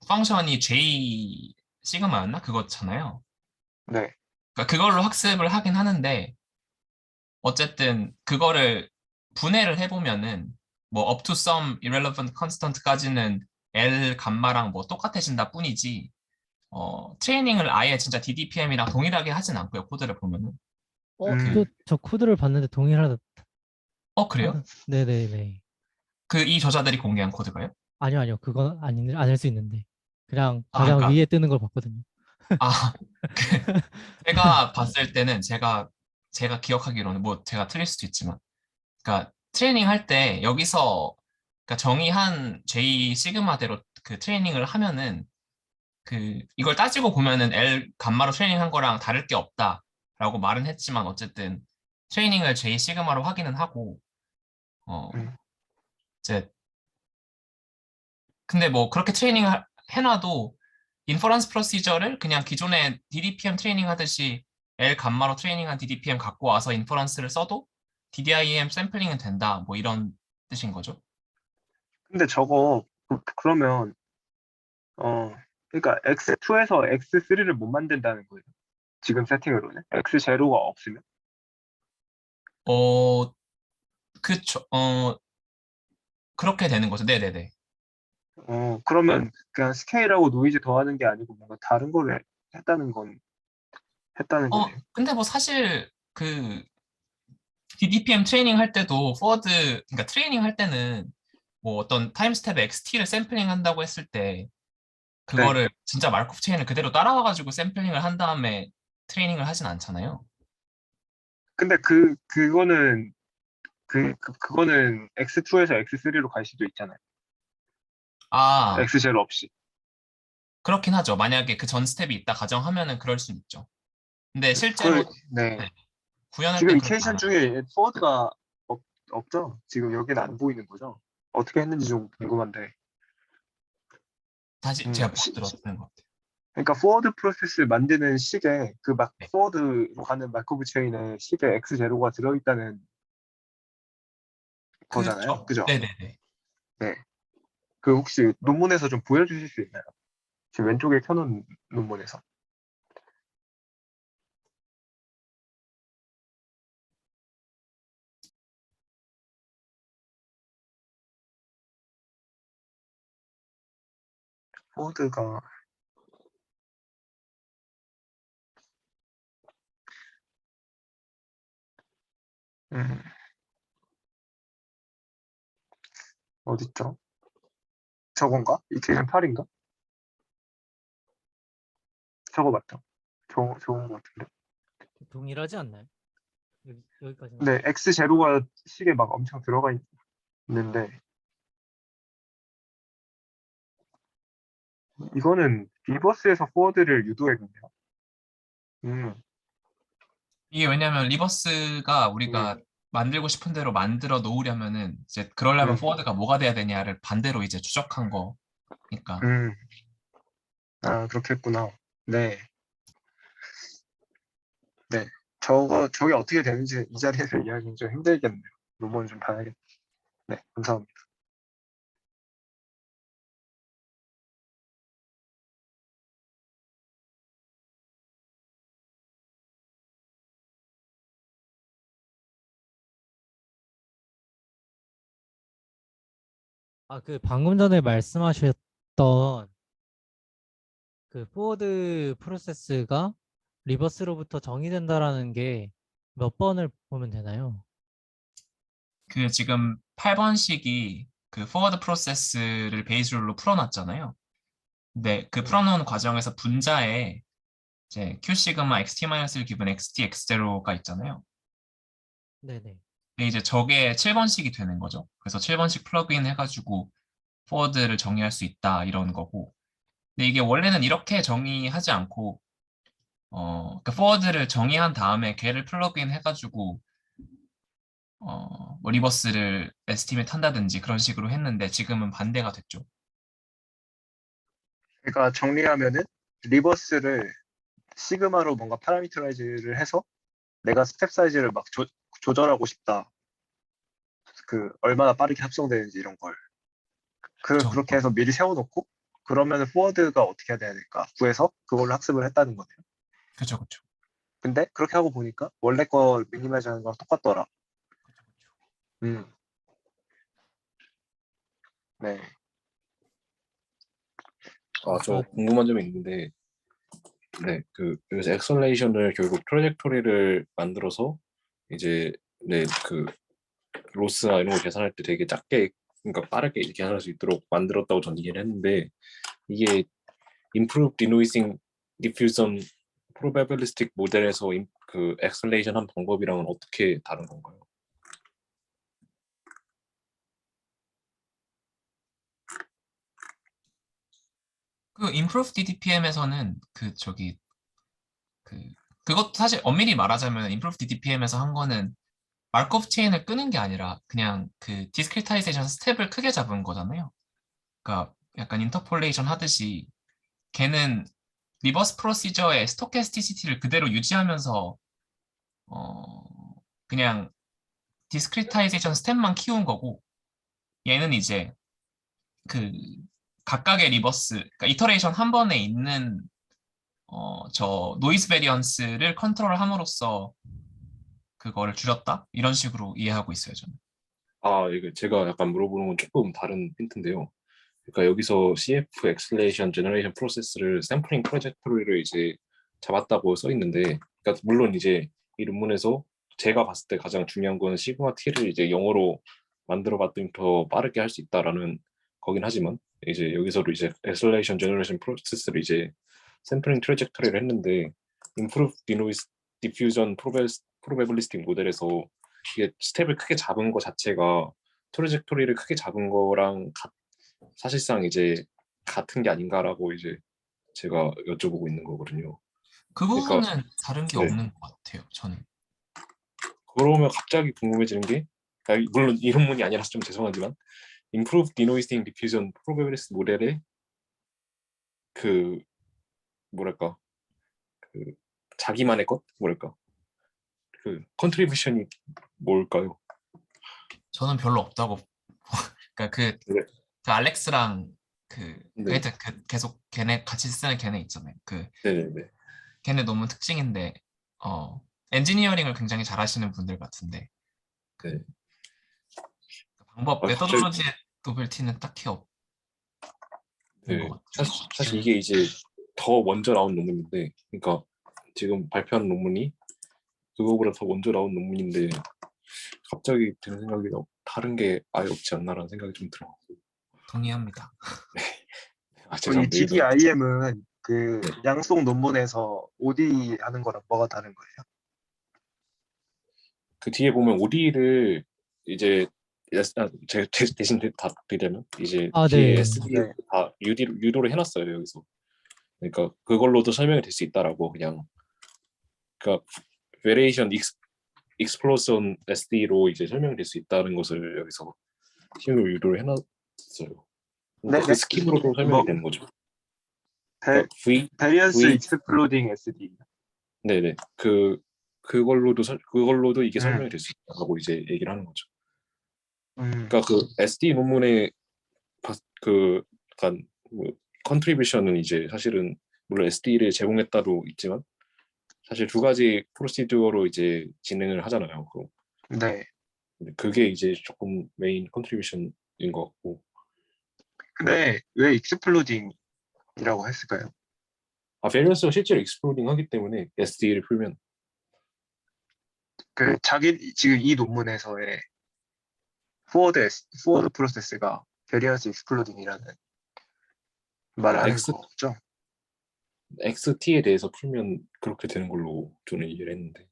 Speaker 5: 펑션이 J 시그마였나 그거잖아요.
Speaker 2: 네.
Speaker 5: 그러니까 그걸로 학습을 하긴 하는데 어쨌든 그거를 분해를 해보면은 뭐 up to some irrelevant constant까지는 L 감마랑 뭐 똑같아진다 뿐이지 트레이닝을 아예 진짜 DDPM이랑 동일하게 하진 않고요, 코드를 보면은. 그,
Speaker 1: 저 코드를 봤는데 동일하다.
Speaker 5: 그래요?
Speaker 1: 네네네.
Speaker 5: 그 이 저자들이 공개한 코드가요?
Speaker 1: 아니요. 그건 아닐 수 있는데. 그냥
Speaker 5: 아,
Speaker 1: 가장
Speaker 5: 그러니까,
Speaker 1: 위에 뜨는 걸 봤거든요.
Speaker 5: 아, 제가 봤을 때는 제가 기억하기로는 뭐 제가 틀릴 수도 있지만, 그러니까 트레이닝 할 때 여기서 그러니까 정의한 J 시그마대로 그 트레이닝을 하면은 이걸 따지고 보면은 L 감마로 트레이닝한 거랑 다를 게 없다라고 말은 했지만 어쨌든 트레이닝을 J 시그마로 하기는 하고 어
Speaker 2: 음.
Speaker 5: 이제 근데 뭐 그렇게 트레이닝 해놔도 인퍼런스 프로시저를 그냥 기존에 DDPM 트레이닝 하듯이 L 감마로 트레이닝한 DDPM 갖고 와서 인퍼런스를 써도 DDIM 샘플링은 된다 뭐 이런 뜻인 거죠.
Speaker 2: 근데 저거 그러면 그러니까 X2에서 X3를 못 만든다는 거예요. 지금 세팅으로는 X0가 없으면.
Speaker 5: 어 그쵸 그렇게 되는 거죠. 네네네.
Speaker 2: 그러면 그냥 스케일하고 노이즈 더하는 게 아니고 뭔가 다른 거를 했다는 건 했다는 거네요.
Speaker 5: 근데 뭐 사실 DDPM 트레이닝 할 때도 그러니까 트레이닝 할 때는 뭐 어떤 타임 스텝에 XT를 샘플링 한다고 했을 때
Speaker 2: 네.
Speaker 5: 그거를 진짜 마르코프 체인을 그대로 따라와가지고 샘플링을 한 다음에 트레이닝을 하진 않잖아요.
Speaker 2: 근데 그거는 그거는 X2에서 X3로 갈 수도 있잖아요.
Speaker 5: 아,
Speaker 2: X0 없이.
Speaker 5: 그렇긴 하죠. 만약에 그 전 스텝이 있다 가정하면은 그럴 수는 있죠. 근데 실제로
Speaker 2: 네.
Speaker 5: 네, 구현할
Speaker 2: 지금
Speaker 5: 땐 그렇게
Speaker 2: 이케이션
Speaker 5: 안 하죠.
Speaker 2: 중에 포워드가 없죠? 지금 여기는 안 보이는 거죠? 어떻게 했는지 좀 궁금한데.
Speaker 5: 다시 제가 못 들었는 것 같아요.
Speaker 2: 그러니까 포워드 프로세스 만드는 식에
Speaker 5: 네.
Speaker 2: 포워드로 가는 마크오브 체인에 식에 X0가 들어있다는 거잖아요.
Speaker 5: 그쵸?
Speaker 2: 그죠?
Speaker 5: 네네네.
Speaker 2: 네. 그 혹시 논문에서 좀 보여주실 수 있나요? 지금 왼쪽에 켜놓은 논문에서. 포워드가 음, 어딨죠? 저건가? 이케이션 8인가? 저거 맞죠? 좋은 것 같은데.
Speaker 1: 동일하지 않나요? 여기까지는.
Speaker 2: 근데 X0가 식에 막 엄청 들어가 있는데 이거는 비버스에서 포워드를 유도했는데요. 음,
Speaker 5: 이게 왜냐면 리버스가 우리가 만들고 싶은 대로 만들어 놓으려면은 이제 그러려면
Speaker 2: 음.
Speaker 5: 포워드가 뭐가 돼야 되냐를 반대로 이제 추적한 거니까.
Speaker 2: 아, 그렇겠구나. 네. 네. 저게 어떻게 되는지 이 자리에서 이야기는 좀 힘들겠네요. 논문 좀 봐야겠다. 네, 감사합니다.
Speaker 1: 그 방금 전에 말씀하셨던 그 포워드 프로세스가 리버스로부터 정의된다라는 게 몇 번을 보면 되나요?
Speaker 5: 그 지금 8번식이 그 포워드 프로세스를 베이스 룰로 풀어놨잖아요. 근데 그 풀어놓은 과정에서 분자에 이제 q 시그마 xt-1 기분 xt x0가 있잖아요.
Speaker 1: 네네.
Speaker 5: 근데 이제 저게 7번식이 되는 거죠. 그래서 7번식 플러그인 해가지고 포워드를 정의할 수 있다 이런 거고. 근데 이게 원래는 이렇게 정의하지 않고 그 포워드를 정의한 다음에 걔를 플러그인 해가지고 뭐 리버스를 에스티메이트 한다든지 그런 식으로 했는데 지금은 반대가 됐죠.
Speaker 2: 그러니까 정리하면은 리버스를 시그마로 뭔가 파라미터라이즈를 해서 내가 스텝 사이즈를 막 조절하고 싶다. 그 얼마나 빠르게 합성되는지 이런 걸.
Speaker 5: 그쵸,
Speaker 2: 그렇게 해서 미리 세워놓고 그러면은 포워드가 어떻게 해야 될까 구해서 그걸로 학습을 했다는 거네요.
Speaker 5: 그쵸, 그쵸.
Speaker 2: 근데 그렇게 하고 보니까 원래 거 미니마이즈 하는 거랑 똑같더라. 음, 네.
Speaker 4: 저 궁금한 점이 있는데, 네, 여기서 엑셀레이션을 결국 트래젝토리를 만들어서 이제 그 로스나 이런 거 계산할 때 되게 작게, 그러니까 빠르게 계산할 수 있도록 만들었다고 전 이해를 했는데, 이게 improved denoising diffusion probabilistic 모델에서 그 엑셀레이션 한 방법이랑은 어떻게 다른 건가요?
Speaker 5: 그 improve DDPM에서는 그것도 사실 엄밀히 말하자면 improve DDPM에서 한 거는 마르코프 체인을 끄는 게 아니라 그냥 그 디스크리타이제이션 스텝을 크게 잡은 거잖아요. 그러니까 약간 인터폴레이션 하듯이 걔는 리버스 프로시저의 스토캐스티시티를 그대로 유지하면서 어 그냥 디스크리타이제이션 스텝만 키운 거고 얘는 이제 그 각각의 리버스 그러니까 이터레이션 한 번에 있는 저 노이즈 베리언스를 컨트롤함으로써 그거를 줄였다 이런 식으로 이해하고 있어요 저는.
Speaker 4: 이게 제가 약간 물어보는 건 조금 다른 힌트인데요. 그러니까 여기서 CF 엑셀레이션 제너레이션 프로세스를 샘플링 트래젝토리를 이제 잡았다고 써 있는데, 그러니까 물론 이제 이 논문에서 제가 봤을 때 가장 중요한 건 시그마 t를 이제 영어로 만들어 봤더니 더 빠르게 할 수 있다라는 거긴 하지만, 이제 여기서도 이제 엑셀레이션 제너레이션 프로세스를 이제 샘플링 트래젝토리를 했는데 임프루브 디노이즈 디퓨전 프로베빌리스틱 모델에서 이게 스텝을 크게 잡은 거 자체가 트래젝토리를 크게 잡은 거랑 사실상 이제 같은 게 아닌가라고 이제 제가 여쭤보고 있는 거거든요.
Speaker 5: 그
Speaker 4: 그러니까
Speaker 5: 부분은 다른 게
Speaker 4: 네.
Speaker 5: 없는 것 같아요 저는.
Speaker 4: 그러면 갑자기 궁금해지는 게, 물론 이 논문이 아니라서 좀 죄송하지만 Improved Denoising Diffusion Probabilistic 모델의 그 뭐랄까 그 자기만의 것 뭐랄까 그 컨트리뷰션이 뭘까요?
Speaker 5: 저는 별로 없다고. 그러니까
Speaker 4: 네.
Speaker 5: 그 알렉스랑
Speaker 4: 네.
Speaker 5: 하여튼 계속 걔네 같이 쓰는 걔네 있잖아요.
Speaker 4: 네네네.
Speaker 5: 걔네 논문 특징인데 엔지니어링을 굉장히 잘하시는 분들 같은데
Speaker 4: 네.
Speaker 5: 방법
Speaker 4: 갑자기
Speaker 5: 메서돌로지의 노벨티는 딱히 없는 것 같아요.
Speaker 4: 사실 이게 이제 더 먼저 나온 논문인데, 그러니까 지금 발표한 논문이 그거보다 더 먼저 나온 논문인데 갑자기 드는 생각이 다른 게 아예 없지 않나라는 생각이 좀 들어.
Speaker 5: 동의합니다.
Speaker 2: 이
Speaker 4: 죄송합니다.
Speaker 2: DDIM은 그
Speaker 4: 네.
Speaker 2: 양속 논문에서 OD 하는 거랑 뭐가 다른 거예요?
Speaker 4: 그 뒤에 보면 OD를 이제 제가 대신 다 드리자면 이제 뒤에
Speaker 1: 네.
Speaker 4: SD 다 유도를 해놨어요 여기서. 그러니까 그걸로도 설명이 될 수 있다라고 그냥. 그러니까 variation explosion SD로 이제 설명될 수 있다는 것을 여기서 스킵으로 유도를 해놨어요. 그러니까
Speaker 2: 네,
Speaker 4: 그
Speaker 2: 네.
Speaker 4: 스킵으로 설명이
Speaker 2: 뭐,
Speaker 4: 되는 거죠.
Speaker 2: 배,
Speaker 4: 그러니까
Speaker 2: 베리언스
Speaker 4: V
Speaker 2: 익스플로딩 SD.
Speaker 4: 네네 그걸로도 이게
Speaker 2: 음,
Speaker 4: 설명이 될 수 있다고 이제 얘기를 하는 거죠.
Speaker 2: 음,
Speaker 4: 그러니까 그 SD 논문의 그 약간 뭐 컨트리뷰션은 이제 사실은 물론 SD를 제공했다도 있지만 사실 두 가지 프로시저로 이제 진행을 하잖아요.
Speaker 2: 네.
Speaker 4: 근데 그게 이제 조금 메인 컨트리뷰션인 것 같고.
Speaker 2: 근데 왜 익스플로딩이라고 했을까요?
Speaker 4: 베리언스가 실제로 익스플로딩 하기 때문에 SD를 풀면
Speaker 2: 그 자기 지금 이 논문에서의 포워드 프로세스가 베리언스 익스플로딩이라는 말을 하는
Speaker 4: X,
Speaker 2: 거죠.
Speaker 4: XT에 대해서 풀면 그렇게 되는 걸로 저는 이해를 했는데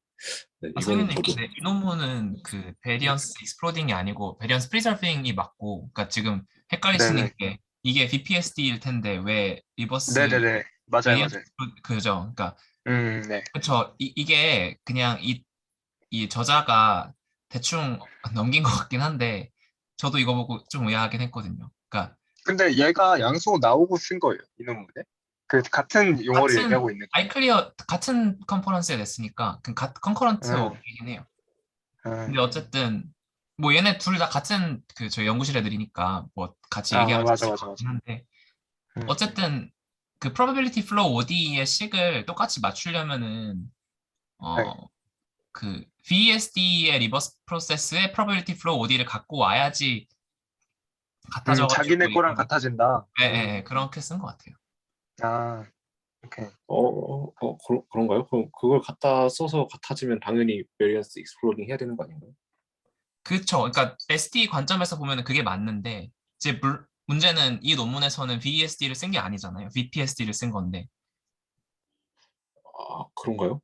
Speaker 4: 네, 이거는
Speaker 5: 성윤님,
Speaker 4: 저도
Speaker 5: 근데 이 논문은 그 베리언스 익스플로딩이 아니고 베리언스 프리저빙이 맞고, 그러니까 지금 헷갈리시는
Speaker 2: 네네.
Speaker 5: 게 이게 VPSD일 텐데 왜 리버스
Speaker 2: 네네네. 맞아요,
Speaker 5: 베리언스
Speaker 2: 맞아요.
Speaker 5: 그죠? 그러니까
Speaker 2: 네.
Speaker 5: 그쵸. 이게 그냥 이 저자가 대충 넘긴 것 같긴 한데 저도 이거 보고 좀 의아하긴 했거든요. 그러니까
Speaker 2: 근데 얘가 양소 나오고 쓴 거예요, 이 논문에. 그 같은 용어를
Speaker 5: 같은
Speaker 2: 얘기하고 있는
Speaker 5: 아이클리어 같은 컨퍼런스에 냈으니까 그 컨커런트
Speaker 2: 거예요.
Speaker 5: 워크이긴 해요.
Speaker 2: 음.
Speaker 5: 근데 어쨌든 뭐 얘네 둘 다 같은 그 저희 연구실 애들이니까 뭐 같이 얘기하면
Speaker 2: 맞아,
Speaker 5: 있을
Speaker 2: 맞아,
Speaker 5: 것
Speaker 2: 맞아.
Speaker 5: 같긴 한데
Speaker 2: 음,
Speaker 5: 어쨌든 그 probability flow ODE의 식을 똑같이 맞추려면은
Speaker 2: 네.
Speaker 5: 그 VSD의 리버스 프로세스의 probability flow OD를 갖고 와야지
Speaker 2: 자기네
Speaker 5: 같아져가지고
Speaker 2: 거랑
Speaker 5: 이거를
Speaker 2: 같아진다.
Speaker 5: 예, 예, 예, 그렇게 쓴 것 같아요.
Speaker 2: 아, 오케이.
Speaker 4: 그런가요? 그럼 그걸 갖다 써서 같아지면 당연히 베리언스 익스플로딩 해야 되는 거 아닌가요?
Speaker 5: 그쵸. 그러니까 SD 관점에서 보면 그게 맞는데 이제 문제는 이 논문에서는 VSD를 쓴 게 아니잖아요. VPSD를 쓴 건데
Speaker 4: 그런가요?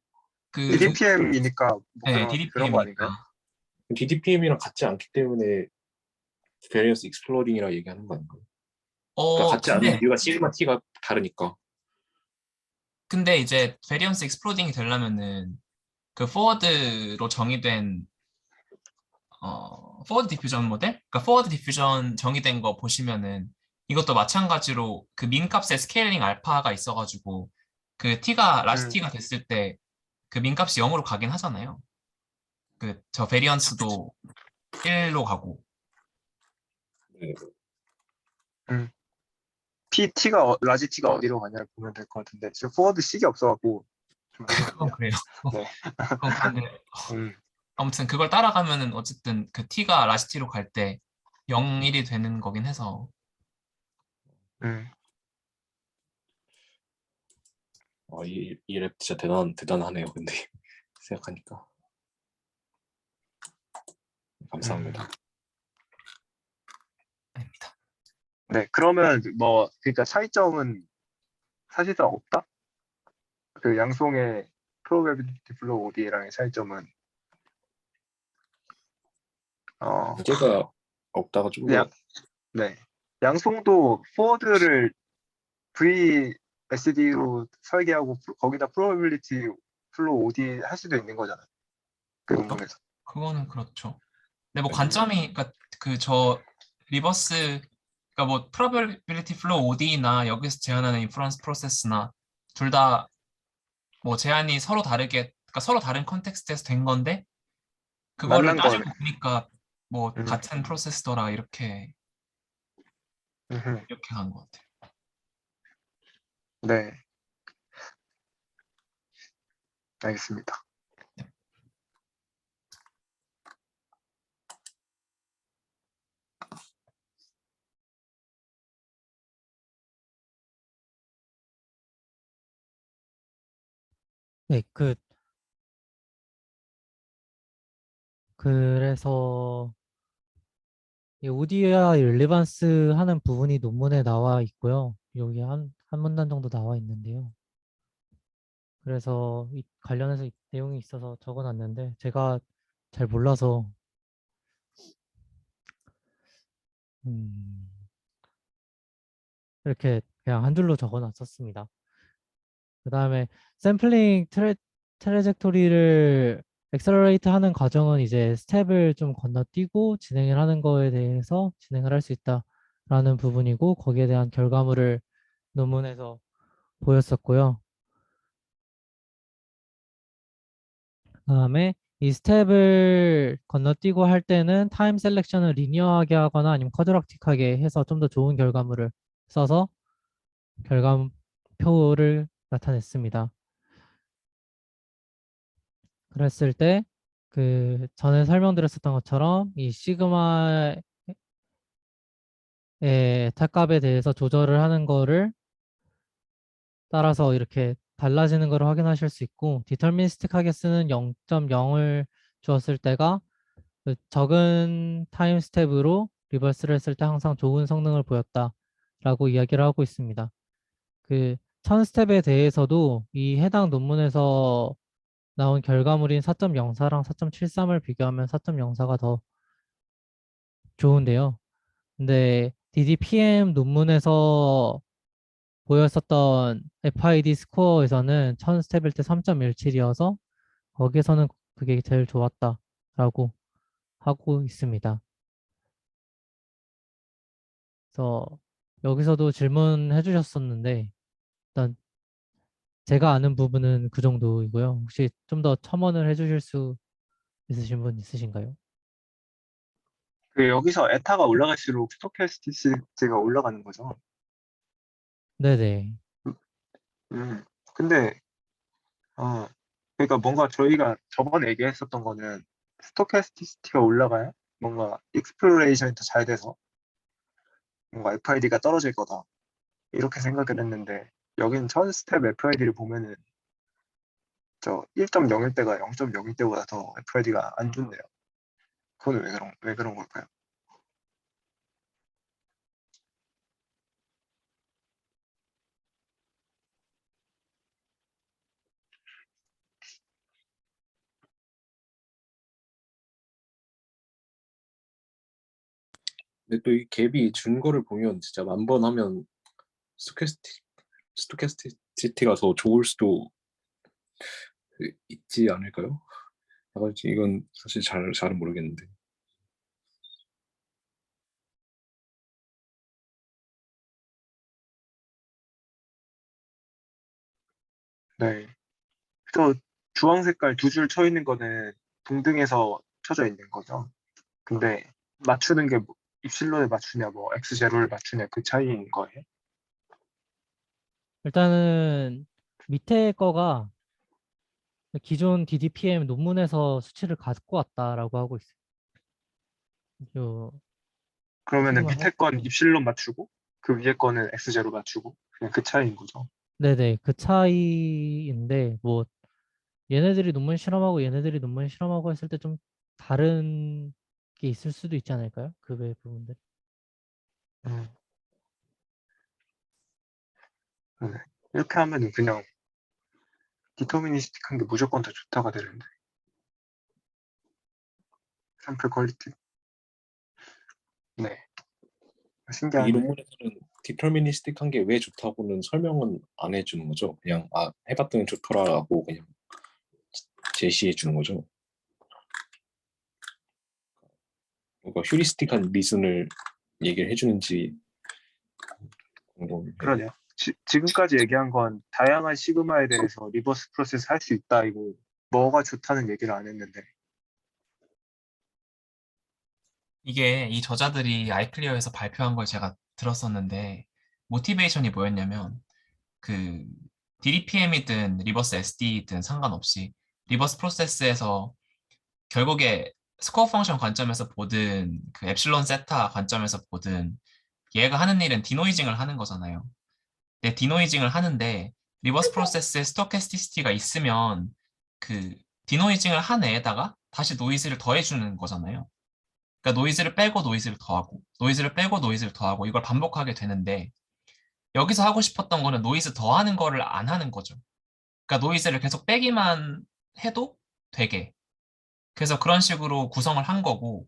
Speaker 5: 그
Speaker 2: DDPM이니까 뭐
Speaker 5: 네,
Speaker 2: 그런 거 아닌가요?
Speaker 5: DDPM이니까.
Speaker 4: DDPM이랑 같지 않기 때문에 베리언스 익스플로딩이라 얘기하는 거 아닌가요? 그러니까 같지 않은
Speaker 5: 근데
Speaker 4: 이유가 시그마 T가 다르니까.
Speaker 5: 이제 베리언스 익스플로딩이 되려면은 그 포워드로 정의된 포워드 디퓨전 모델? 그러니까 포워드 디퓨전 정의된 거 보시면은 이것도 마찬가지로 그 민 값에 스케일링 알파가 있어가지고 그 t가 라지
Speaker 2: 음,
Speaker 5: t가 됐을 때 그 민 값이 0으로 가긴 하잖아요. 그 저 베리언스도 1로 가고.
Speaker 4: 네.
Speaker 2: 음. 라지 T가 어디로 가냐를 보면 될 것 같은데, 지금 포워드 C가 없어갖고 좀
Speaker 5: 그건
Speaker 2: 모르겠네요.
Speaker 5: 그래요.
Speaker 2: 네.
Speaker 5: 그건 그런데
Speaker 2: 음,
Speaker 5: 아무튼 그걸 따라가면은 어쨌든 그 t가 라지 t로 갈 때 0, 1이 되는 거긴 해서
Speaker 2: 음,
Speaker 4: 이 랩 진짜 대단하네요. 근데 생각하니까
Speaker 2: 음.
Speaker 4: 감사합니다.
Speaker 5: 아닙니다.
Speaker 2: 네, 그러면 뭐, 그러니까 차이점은 사실상 없다? 그 양송의 probability flow ODE랑의 차이점은, 어,
Speaker 4: 문제가 없다가 좀
Speaker 2: 양,
Speaker 4: 더
Speaker 2: 네. 양송도 포워드를 VSD로 설계하고 거기다 probability flow OD 할 수도 있는 거잖아요. 그 논문에서.
Speaker 5: 그거는 그렇죠. 근데 뭐
Speaker 4: 아니,
Speaker 5: 관점이 그러니까 그 저 리버스 그러니까 뭐 probability flow OD나 여기서 제한하는 인프런스 프로세스나 둘 다 뭐 제한이 서로 다르게 그러니까 서로 다른 컨텍스트에서 된 건데 그거를
Speaker 2: 만난 거네.
Speaker 5: 따지고 보니까 뭐
Speaker 2: 음,
Speaker 5: 같은 프로세스더라
Speaker 2: 음흠.
Speaker 5: 이렇게 간 것 같아요.
Speaker 2: 네, 알겠습니다.
Speaker 1: 네, 그래서 이 오디오와 릴리반스 하는 부분이 논문에 나와 있고요. 여기 한 문단 정도 나와 있는데요. 그래서 이 관련해서 내용이 있어서 적어놨는데 제가 잘 몰라서 음, 이렇게 그냥 한 줄로 적어놨었습니다. 그 다음에 샘플링 트레젝토리를 엑셀러레이트 하는 과정은 이제 스텝을 좀 건너뛰고 진행을 하는 거에 대해서 진행을 할 수 있다라는 부분이고 거기에 대한 결과물을 논문에서 보였었고요. 그다음에 이 스텝을 건너뛰고 할 때는 타임 셀렉션을 리니어하게 하거나 아니면 쿼드라틱하게 해서 좀 더 좋은 결과물을 써서 결과표를 나타냈습니다. 그랬을 때 그 전에 설명드렸었던 것처럼 이 시그마의 탑값에 대해서 조절을 하는 거를 따라서 이렇게 달라지는 걸 확인하실 수 있고 디터미니스틱하게 쓰는 0.0을 주었을 때가 그 적은 타임 스텝으로 리버스를 했을 때 항상 좋은 성능을 보였다라고 이야기를 하고 있습니다. 그 1000스텝에 대해서도 이 해당 논문에서 나온 결과물인 4.04랑 4.73을 비교하면 4.04가 더 좋은데요. 근데 DDPM 논문에서 보였었던 FID 스코어에서는 1000스텝일 때 3.17이어서 거기에서는 그게 제일 좋았다라고 하고 있습니다. 그래서 여기서도 질문해 주셨었는데 일단 제가 아는 부분은 그 정도이고요. 혹시 좀 더 첨언을 해 주실 수 있으신 분 있으신가요?
Speaker 2: 그 여기서 에타가 올라갈수록 스토캐스티시티가 올라가는 거죠.
Speaker 1: 네네.
Speaker 2: 음. 근데 그러니까 뭔가 저희가 저번에 얘기했었던 거는 스토캐스티시티가 올라가야 뭔가 익스플로레이션이 더 잘 돼서 뭔가 FID가 떨어질 거다 이렇게 생각을 했는데 여긴 1000스텝 FID를 보면은 저 1.0일 때가 0.0일 때보다 더 FID가 안 좋네요. 그건 왜 그런 걸까요?
Speaker 4: 근데 또 이 갭이 준 거를 보면 진짜 1000번 하면 스토캐스티시티가 더 좋을 수도 있지 않을까요? 이건 사실 잘은 모르겠는데.
Speaker 2: 네. 또 주황 색깔 두 줄 쳐 있는 거는 동등에서 쳐져 있는 거죠. 근데 맞추는 게 입실론을 맞추냐 뭐 X0를 맞추냐 그 차이인 거예요.
Speaker 1: 일단은 밑에 거가 기존 DDPM 논문에서 수치를 갖고 왔다라고 하고 있어요. 요
Speaker 2: 그러면은
Speaker 1: 시그마
Speaker 2: 밑에 건 입실론 맞추고 그 위에 거는 X0 맞추고 그냥 그 차이인 거죠.
Speaker 1: 네네 그 차이인데 뭐 얘네들이 논문 실험하고 얘네들이 논문 실험하고 했을 때 좀 다른 게 있을 수도 있지 않을까요? 그 외 부분들.
Speaker 2: 음. 네. 이렇게 하면은 그냥 디터미니스틱한 게 무조건 더 좋다가 되는데 샘플 퀄리티. 네.
Speaker 4: 이
Speaker 2: 신기하네.
Speaker 4: 논문에서는 디터미니스틱한 게 왜 좋다고는 설명은 안 해주는 거죠. 그냥 해봤더니 좋더라라고 그냥 제시해 주는 거죠. 뭔가 휴리스틱한 리슨을 얘기를 해주는지 궁금해요.
Speaker 2: 그러네요. 지금까지 얘기한 건 다양한 시그마에 대해서 리버스 프로세스 할 수 있다 이거 뭐가 좋다는 얘기를 안 했는데
Speaker 5: 이게 이 저자들이 아이클리어에서 발표한 걸 제가 들었었는데 모티베이션이 뭐였냐면 그 DDPM이든 리버스 SD든 상관없이 리버스 프로세스에서 결국에 스코어 펑션 관점에서 보든 그 엡실론 세타 관점에서 보든 얘가 하는 일은 디노이징을 하는 거잖아요. 근데 디노이징을 하는데 리버스 프로세스에 스토캐스티시티가 있으면 그 디노이징을 한 애에다가 다시 노이즈를 더해주는 거잖아요. 그러니까 노이즈를 빼고 노이즈를 더하고 노이즈를 빼고 노이즈를 더하고 이걸 반복하게 되는데 여기서 하고 싶었던 거는 노이즈 더하는 거를 안 하는 거죠. 그러니까 노이즈를 계속 빼기만 해도 되게. 그래서 그런 식으로 구성을 한 거고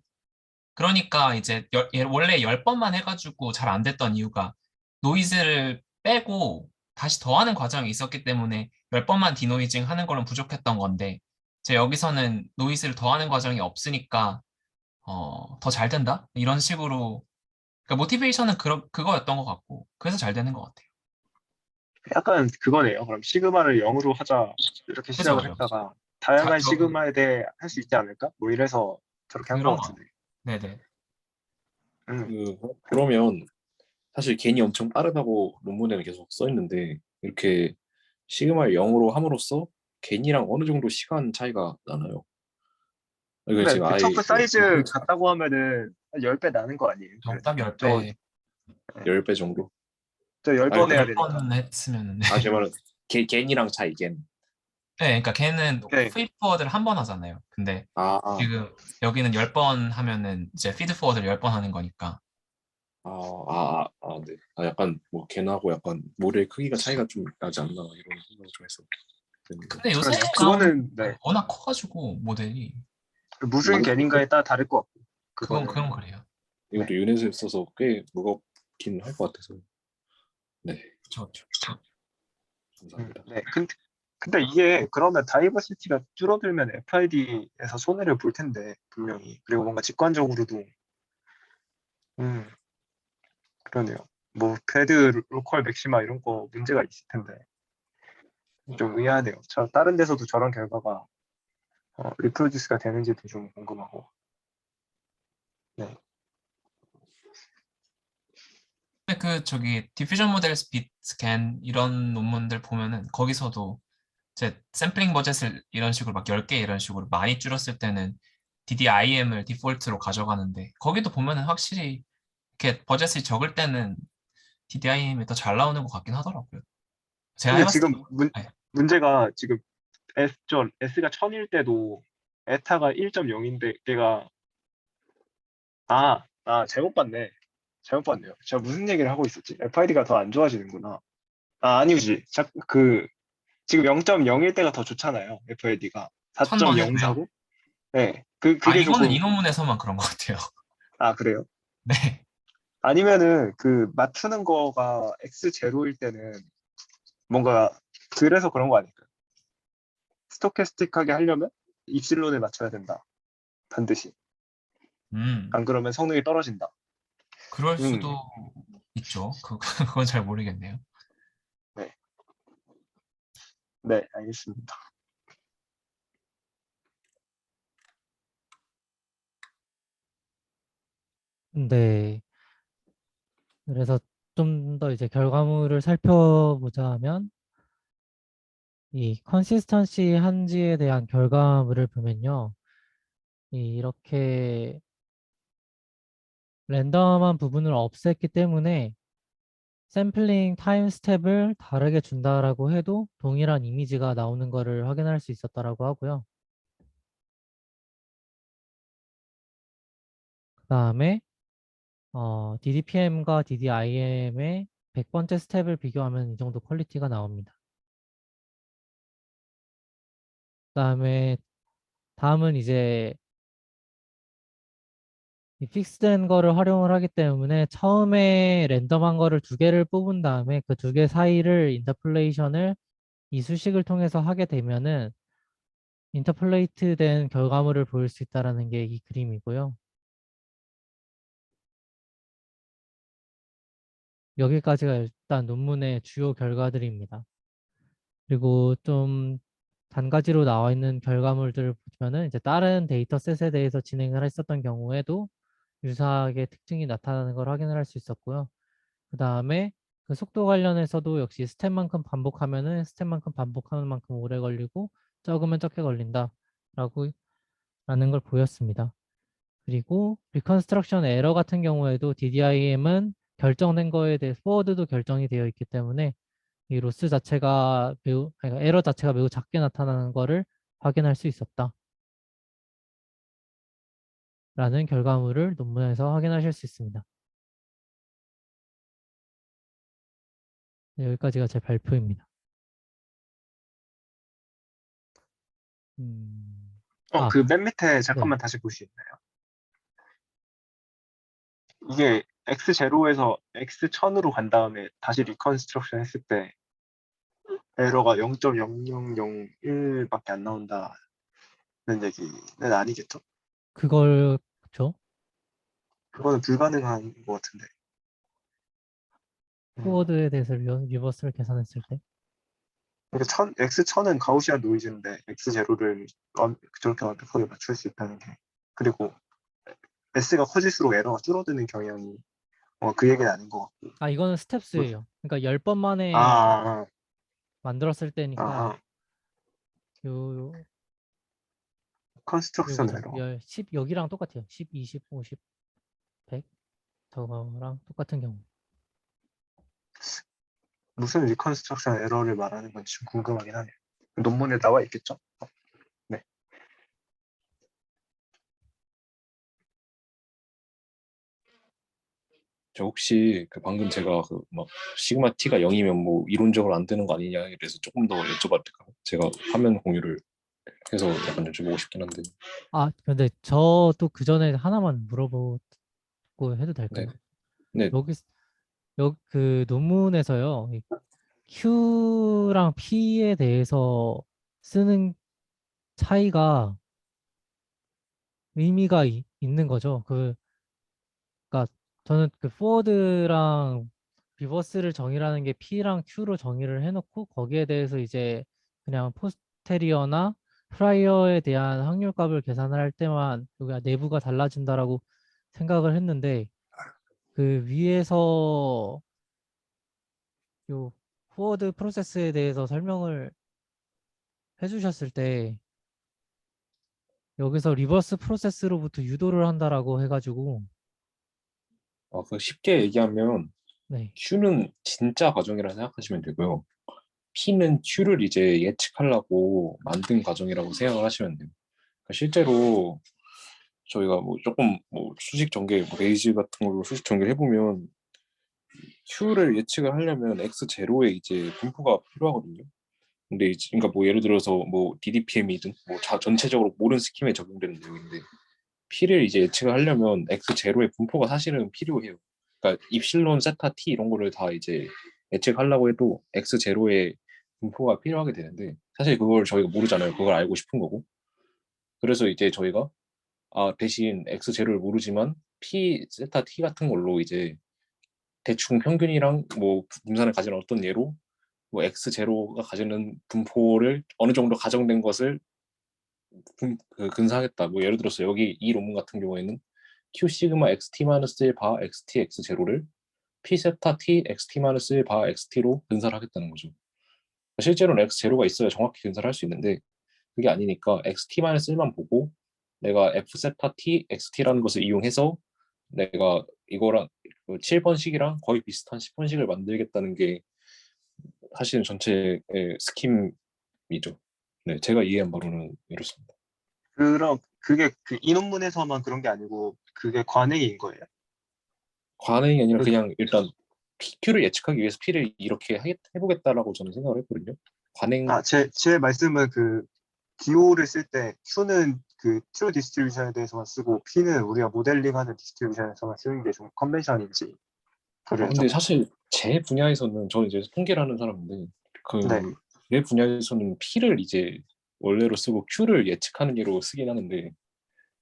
Speaker 5: 그러니까 이제 원래 10번만 해가지고 잘 안 됐던 이유가 노이즈를 빼고 다시 더하는 과정이 있었기 때문에 10번만 디노이징 하는 걸로 부족했던 건데 이제 여기서는 노이즈를 더하는 과정이 없으니까 더 잘 된다? 이런 식으로 그러니까 모티베이션은 그거였던 것 같고 그래서 잘 되는 것 같아요.
Speaker 2: 약간 그거네요. 그럼 시그마를 0으로 하자 이렇게
Speaker 5: 그죠,
Speaker 2: 시작을
Speaker 5: 그죠.
Speaker 2: 했다가 다양한
Speaker 5: 저
Speaker 2: 시그마에 대해 할 수 있지 않을까? 뭐 이래서 저렇게 한 것
Speaker 5: 그런 거.
Speaker 2: 같은데.
Speaker 5: 네네.
Speaker 4: 그러면 사실 겐이 엄청 빠르다고 논문에는 계속 써 있는데 이렇게 시그마를 0으로 함으로써 겐이랑 어느 정도 시간 차이가 나나요? 이거
Speaker 2: 근데
Speaker 4: 지금
Speaker 2: 그
Speaker 4: 아예
Speaker 2: 초크 사이즈 같다고 하면은 한 10배 나는 거 아니에요? 그래도.
Speaker 5: 딱 10배.
Speaker 4: 10배 정도?
Speaker 2: 저
Speaker 4: 아니,
Speaker 2: 10번 해야
Speaker 5: 10번
Speaker 2: 되니까.
Speaker 5: 했으면
Speaker 4: 제 말은 겐이랑 차이 겐.
Speaker 5: 네, 그러니까 걔는
Speaker 2: 네.
Speaker 5: 피드 포워드를 한 번 하잖아요. 근데
Speaker 4: 아,
Speaker 5: 지금 여기는 10번 하면은 이제 피드 포워드를 10번 하는 거니까.
Speaker 4: 네. 약간 뭐 겐하고 약간 모델 크기가 차이가 좀 나지 않나 이런 생각을 좀 했어.
Speaker 5: 근데 요새
Speaker 2: 그러네요.
Speaker 5: 나오는
Speaker 2: 그거는 네.
Speaker 5: 워낙 커가지고 모델이
Speaker 2: 무슨 개인가에 따라 다를 것 같고.
Speaker 5: 그건 그래요.
Speaker 4: 이것도 유넷에 써서 꽤 무겁긴 할 것 같아서. 네,
Speaker 5: 그쵸.
Speaker 4: 감사합니다.
Speaker 2: 네. 근데 이게 그러면 다이버시티가 줄어들면 FID에서 손해를 볼 텐데 분명히. 그리고 뭔가 직관적으로도 그러네요. 뭐 패드 로컬 맥시마 이런 거 문제가 있을 텐데 좀 의아하네요. 다른 데서도 저런 결과가 리프로듀스가 되는지도 좀 궁금하고. 네.
Speaker 5: 근데 저기 디퓨전 모델 스피드 스캔 이런 논문들 보면은 거기서도 이제 샘플링 버젯을 이런 식으로 막 10개 이런 식으로 많이 줄였을 때는 DDIM을 디폴트로 가져가는데 거기도 보면은 확실히 이렇게 버젯이 적을 때는 DDIM이 더 잘 나오는 것 같긴 하더라고요. 제가
Speaker 2: 근데
Speaker 5: 해봤을 때.
Speaker 2: 지금
Speaker 5: 네.
Speaker 2: 문제가 지금 S가 1000일 때도 에타가 1.0인데 걔가 잘못 봤네. 잘못 봤네요. 제가 무슨 얘기를 하고 있었지? FID가 더 안 좋아지는구나. 아니지. 지금 0.0일 때가 더 좋잖아요. FID가
Speaker 5: 1000번 해도요.
Speaker 2: 4.049? 네.
Speaker 5: 아,
Speaker 2: 그게
Speaker 5: 이거는
Speaker 2: 조금
Speaker 5: 이 논문에서만 그런 것 같아요.
Speaker 2: 그래요?
Speaker 5: 네.
Speaker 2: 아니면은 그 맞추는 거가 X0일 때는 뭔가 그래서 그런 거 아닐까요? 스토캐스틱하게 하려면 입실론을 맞춰야 된다. 반드시.
Speaker 5: 음,
Speaker 2: 안 그러면 성능이 떨어진다.
Speaker 5: 그럴
Speaker 2: 음,
Speaker 5: 수도 있죠. 그건 잘 모르겠네요.
Speaker 2: 네. 네, 알겠습니다.
Speaker 1: 네. 그래서 좀 더 이제 결과물을 살펴보자 하면 이 컨시스턴시 한지에 대한 결과물을 보면요. 이렇게 랜덤한 부분을 없앴기 때문에 샘플링 타임 스텝을 다르게 준다라고 해도 동일한 이미지가 나오는 것을 확인할 수 있었다라고 하고요. 그 다음에 DDPM과 DDIM의 100번째 스텝을 비교하면 이 정도 퀄리티가 나옵니다. 다음은 이제 이 픽스된 거를 활용을 하기 때문에 처음에 랜덤한 거를 2개를 뽑은 다음에 그 2개 사이를 인터폴레이션을 이 수식을 통해서 하게 되면은 인터폴레이트 된 결과물을 보일 수 있다는 게 이 그림이고요. 여기까지가 일단 논문의 주요 결과들입니다. 그리고 좀 단가지로 나와 있는 결과물들을 보면은 이제 다른 데이터셋에 대해서 진행을 했었던 경우에도 유사하게 특징이 나타나는 걸 확인을 할 수 있었고요. 그 다음에 그 속도 관련해서도 역시 스텝만큼 반복하면은 스텝만큼 반복하는 만큼 오래 걸리고 적으면 적게 걸린다 라는 걸 보였습니다. 그리고 리컨스트럭션 에러 같은 경우에도 DDIM은 결정된 거에 대해 포워드도 결정이 되어 있기 때문에 이 로스 자체가 에러 자체가 매우 작게 나타나는 거를 확인할 수 있었다 라는 결과물을 논문에서 확인하실 수 있습니다. 네, 여기까지가 제 발표입니다. 아,
Speaker 2: 그 맨 밑에
Speaker 1: 네.
Speaker 2: 잠깐만 다시 볼 수 있나요? 이게 X0에서 X1000으로 간 다음에 다시 리컨스트럭션 했을 때 에러가 0.0001밖에 안 나온다는 얘기는 아니겠죠?
Speaker 1: 그걸 죠
Speaker 2: 그거는 불가능한 것 같은데.
Speaker 1: 포워드에 대해서 리버스를 계산했을 때.
Speaker 2: 그러니까 X1000은 가우시안 노이즈인데 X0를 저렇게 완벽하게 맞출 수 있다는 게. 그리고 S가 커질수록 에러가 줄어드는 경향이 그 얘기는 아닌 것 같고.
Speaker 1: 아, 이거는 스텝스예요. 그러니까 10번
Speaker 2: 아,
Speaker 1: 만에
Speaker 2: 아,
Speaker 1: 만들었을
Speaker 2: 아,
Speaker 1: 때니까
Speaker 2: 아.
Speaker 1: 요
Speaker 2: 컨스트럭션
Speaker 1: 요거죠.
Speaker 2: 에러.
Speaker 1: 10 여기랑 똑같아요. 10, 20, 50, 100 저거랑 똑같은 경우.
Speaker 2: 무슨 리컨스트럭션 에러를 말하는 건지 좀 궁금하긴 하네요. 논문에 나와 있겠죠? 네.
Speaker 4: 저 혹시 그 방금 제가 그 막 시그마 t가 0이면 뭐 이론적으로 안 되는 거 아니냐 그래서 조금 더 여쭤봐도 될까요? 제가 화면 공유를 해서 약간 여쭤보고 싶긴 한데.
Speaker 1: 아, 근데 저도 그 전에 하나만 물어보고 해도
Speaker 4: 네.
Speaker 1: 될까요?
Speaker 4: 네.
Speaker 1: 여기 그 논문에서요. 이 Q랑 P에 대해서 쓰는 차이가 의미가 있는 거죠. 그러니까 저는 그 포워드랑 리버스를 정의라는 게 P랑 Q로 정의를 해놓고 거기에 대해서 이제 그냥 포스테리어나 프라이어에 대한 확률값을 계산을 할 때만 여기가 내부가 달라진다라고 생각을 했는데 그 위에서 요 포워드 프로세스에 대해서 설명을 해주셨을 때 여기서 리버스 프로세스로부터 유도를 한다라고 해가지고
Speaker 4: 그 쉽게 얘기하면
Speaker 1: 네,
Speaker 4: Q는 진짜 과정이라 생각하시면 되고요. P는 Q를 이제 예측하려고 만든 과정이라고 생각을 하시면 돼요. 그러니까 실제로 저희가 뭐 조금 뭐 수직 전개, 뭐 베이지 같은 걸로 수직 전개를 해보면 Q를 예측을 하려면 X0에 이제 분포가 필요하거든요. 근데 이제 그러니까 뭐 예를 들어서 뭐 DDPM이든 뭐 전체적으로 모든 스킴에 적용되는 내용인데 P를 이제 예측을 하려면 X0의 분포가 사실은 필요해요. 그러니까 입실론, 세타, T 이런 거를 다 이제 예측하려고 해도 X0의 분포가 필요하게 되는데 사실 그걸 저희가 모르잖아요. 그걸 알고 싶은 거고. 그래서 이제 저희가 대신 X0를 모르지만 P, 세타, T 같은 걸로 이제 대충 평균이랑 뭐 분산을 가지는 어떤 예로 뭐 X0가 가지는 분포를 어느 정도 가정된 것을 근사하겠다. 뭐 예를 들어서 여기 이 논문 같은 경우에는 Q 시그마 XT-1 바 XT X0를 P 세타 T XT-1 바 XT로 근사를 하겠다는 거죠. 실제로는 X0가 있어야 정확히 근사를 할 수 있는데 그게 아니니까 XT-1만 보고 내가 F 세타 T XT라는 것을 이용해서 내가 이거랑 7번식이랑 거의 비슷한 10번식을 만들겠다는 게 사실은 전체의 스킴이죠. 네, 제가 이해한 바로는 이렇습니다.
Speaker 2: 그럼 그게 이 논문에서만 그런 게 아니고 그게 관행인 거예요.
Speaker 4: 관행이 아니라
Speaker 2: 그-
Speaker 4: 그냥 일단 Q를 예측하기 위해서 P를 이렇게 해보겠다라고 저는 생각을 했거든요. 관행,
Speaker 2: 제 말씀은 기호를 쓸 때 Q는 트루 디스트리뷰션에 대해서만 쓰고 P는 우리가 모델링하는 디스트리뷰션에서만 쓰는 게 좀 컨벤션인지 그래야죠.
Speaker 4: 근데 사실 제 분야에서는 저는 이제 통계를 하는 사람인데
Speaker 2: 네.
Speaker 4: 내 분야에서는 P를 이제 원래로 쓰고 Q를 예측하는 예로 쓰긴 하는데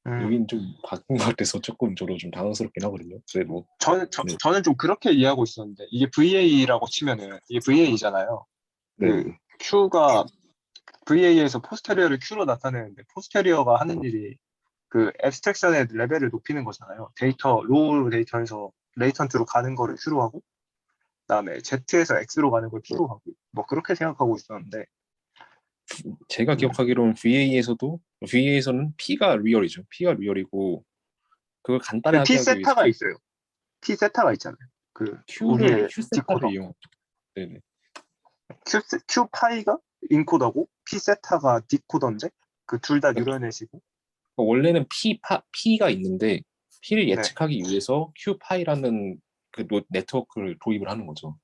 Speaker 2: 음,
Speaker 4: 여긴 좀 바뀐 것 같아서 조금 저도 좀 당황스럽긴 하거든요. 그래도 네,
Speaker 2: 저는 좀 그렇게 이해하고 있었는데 이게 VA라고 치면은 이게 VA잖아요.
Speaker 4: 네,
Speaker 2: Q가 VA에서 포스테리어를 Q로 나타내는데 포스테리어가 하는 일이 앱스트랙션의 레벨을 높이는 거잖아요. 로우 데이터에서 레이턴트로 가는 거를 Q로 하고 그다음에 Z에서 X로 가는 걸 P로 하고 뭐 그렇게 생각하고 있었는데
Speaker 4: 제가
Speaker 2: 음,
Speaker 4: 기억하기로는 VA에서는 P가 리얼이죠. P가 리얼이고 그걸
Speaker 2: P
Speaker 4: 간단하게 하기 위해서
Speaker 2: 세타가 있어요. P 세타가 있잖아요. 우리의
Speaker 4: Q 세타를
Speaker 2: 디코더.
Speaker 4: 이용. 네네.
Speaker 2: Q 파이가 인코더고 P 세타가 디코더인데 그 둘 다
Speaker 4: 그러니까
Speaker 2: 뉴럴 넷이고
Speaker 4: 원래는 P가 있는데 P를
Speaker 2: 네.
Speaker 4: 예측하기 위해서 QPy라는 그 네트워크를 도입을 하는 거죠.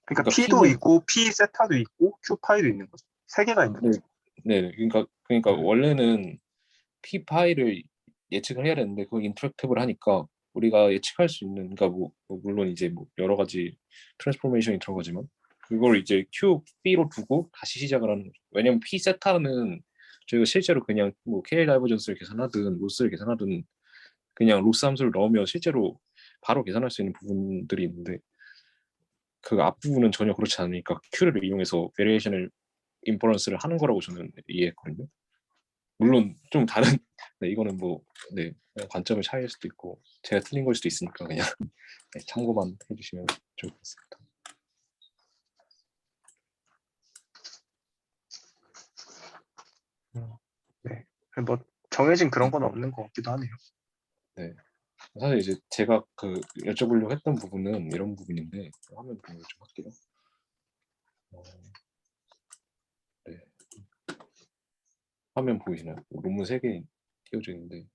Speaker 2: 그러니까
Speaker 4: 그러니까
Speaker 2: P도
Speaker 4: P는
Speaker 2: 있고 P 세타도 있고 Q 파이도 있는 거죠. 세 개가 있는
Speaker 4: 네,
Speaker 2: 거죠.
Speaker 4: 네, 그러니까
Speaker 2: 음,
Speaker 4: 원래는 PPy를 예측을 해야 되는데 그걸 인터랙티브를 하니까 우리가 예측할 수 있는 그러니까 물론 이제 뭐 여러 가지 트랜스포메이션이 들어가지만 그걸 이제 Q, B로 두고 다시 시작을 하는 거죠. 왜냐면 P 세타는 저희가 실제로 그냥 뭐 KL 다이버전스를 계산하든 로스를 계산하든 그냥 로스 함수를 넣으면 실제로 바로 계산할 수 있는 부분들이 있는데 그 앞부분은 전혀 그렇지 않으니까 Q를 이용해서 베리에이션을 인퍼런스를 하는 거라고 저는 이해했거든요. 물론 좀 다른 네, 이거는 뭐 네, 관점의 차이일 수도 있고 제가 틀린 걸 수도 있으니까 그냥 네, 참고만 해주시면 좋을 것 같습니다.
Speaker 2: 네. 뭐 정해진 그런 건 없는 것 같기도 하네요.
Speaker 4: 네. 사실 이제 제가 그 여쭤보려고 했던 부분은 이런 부분인데 화면 공유 좀 할게요. 네. 화면 보이시나요? 논문 3개 띄워져 있는데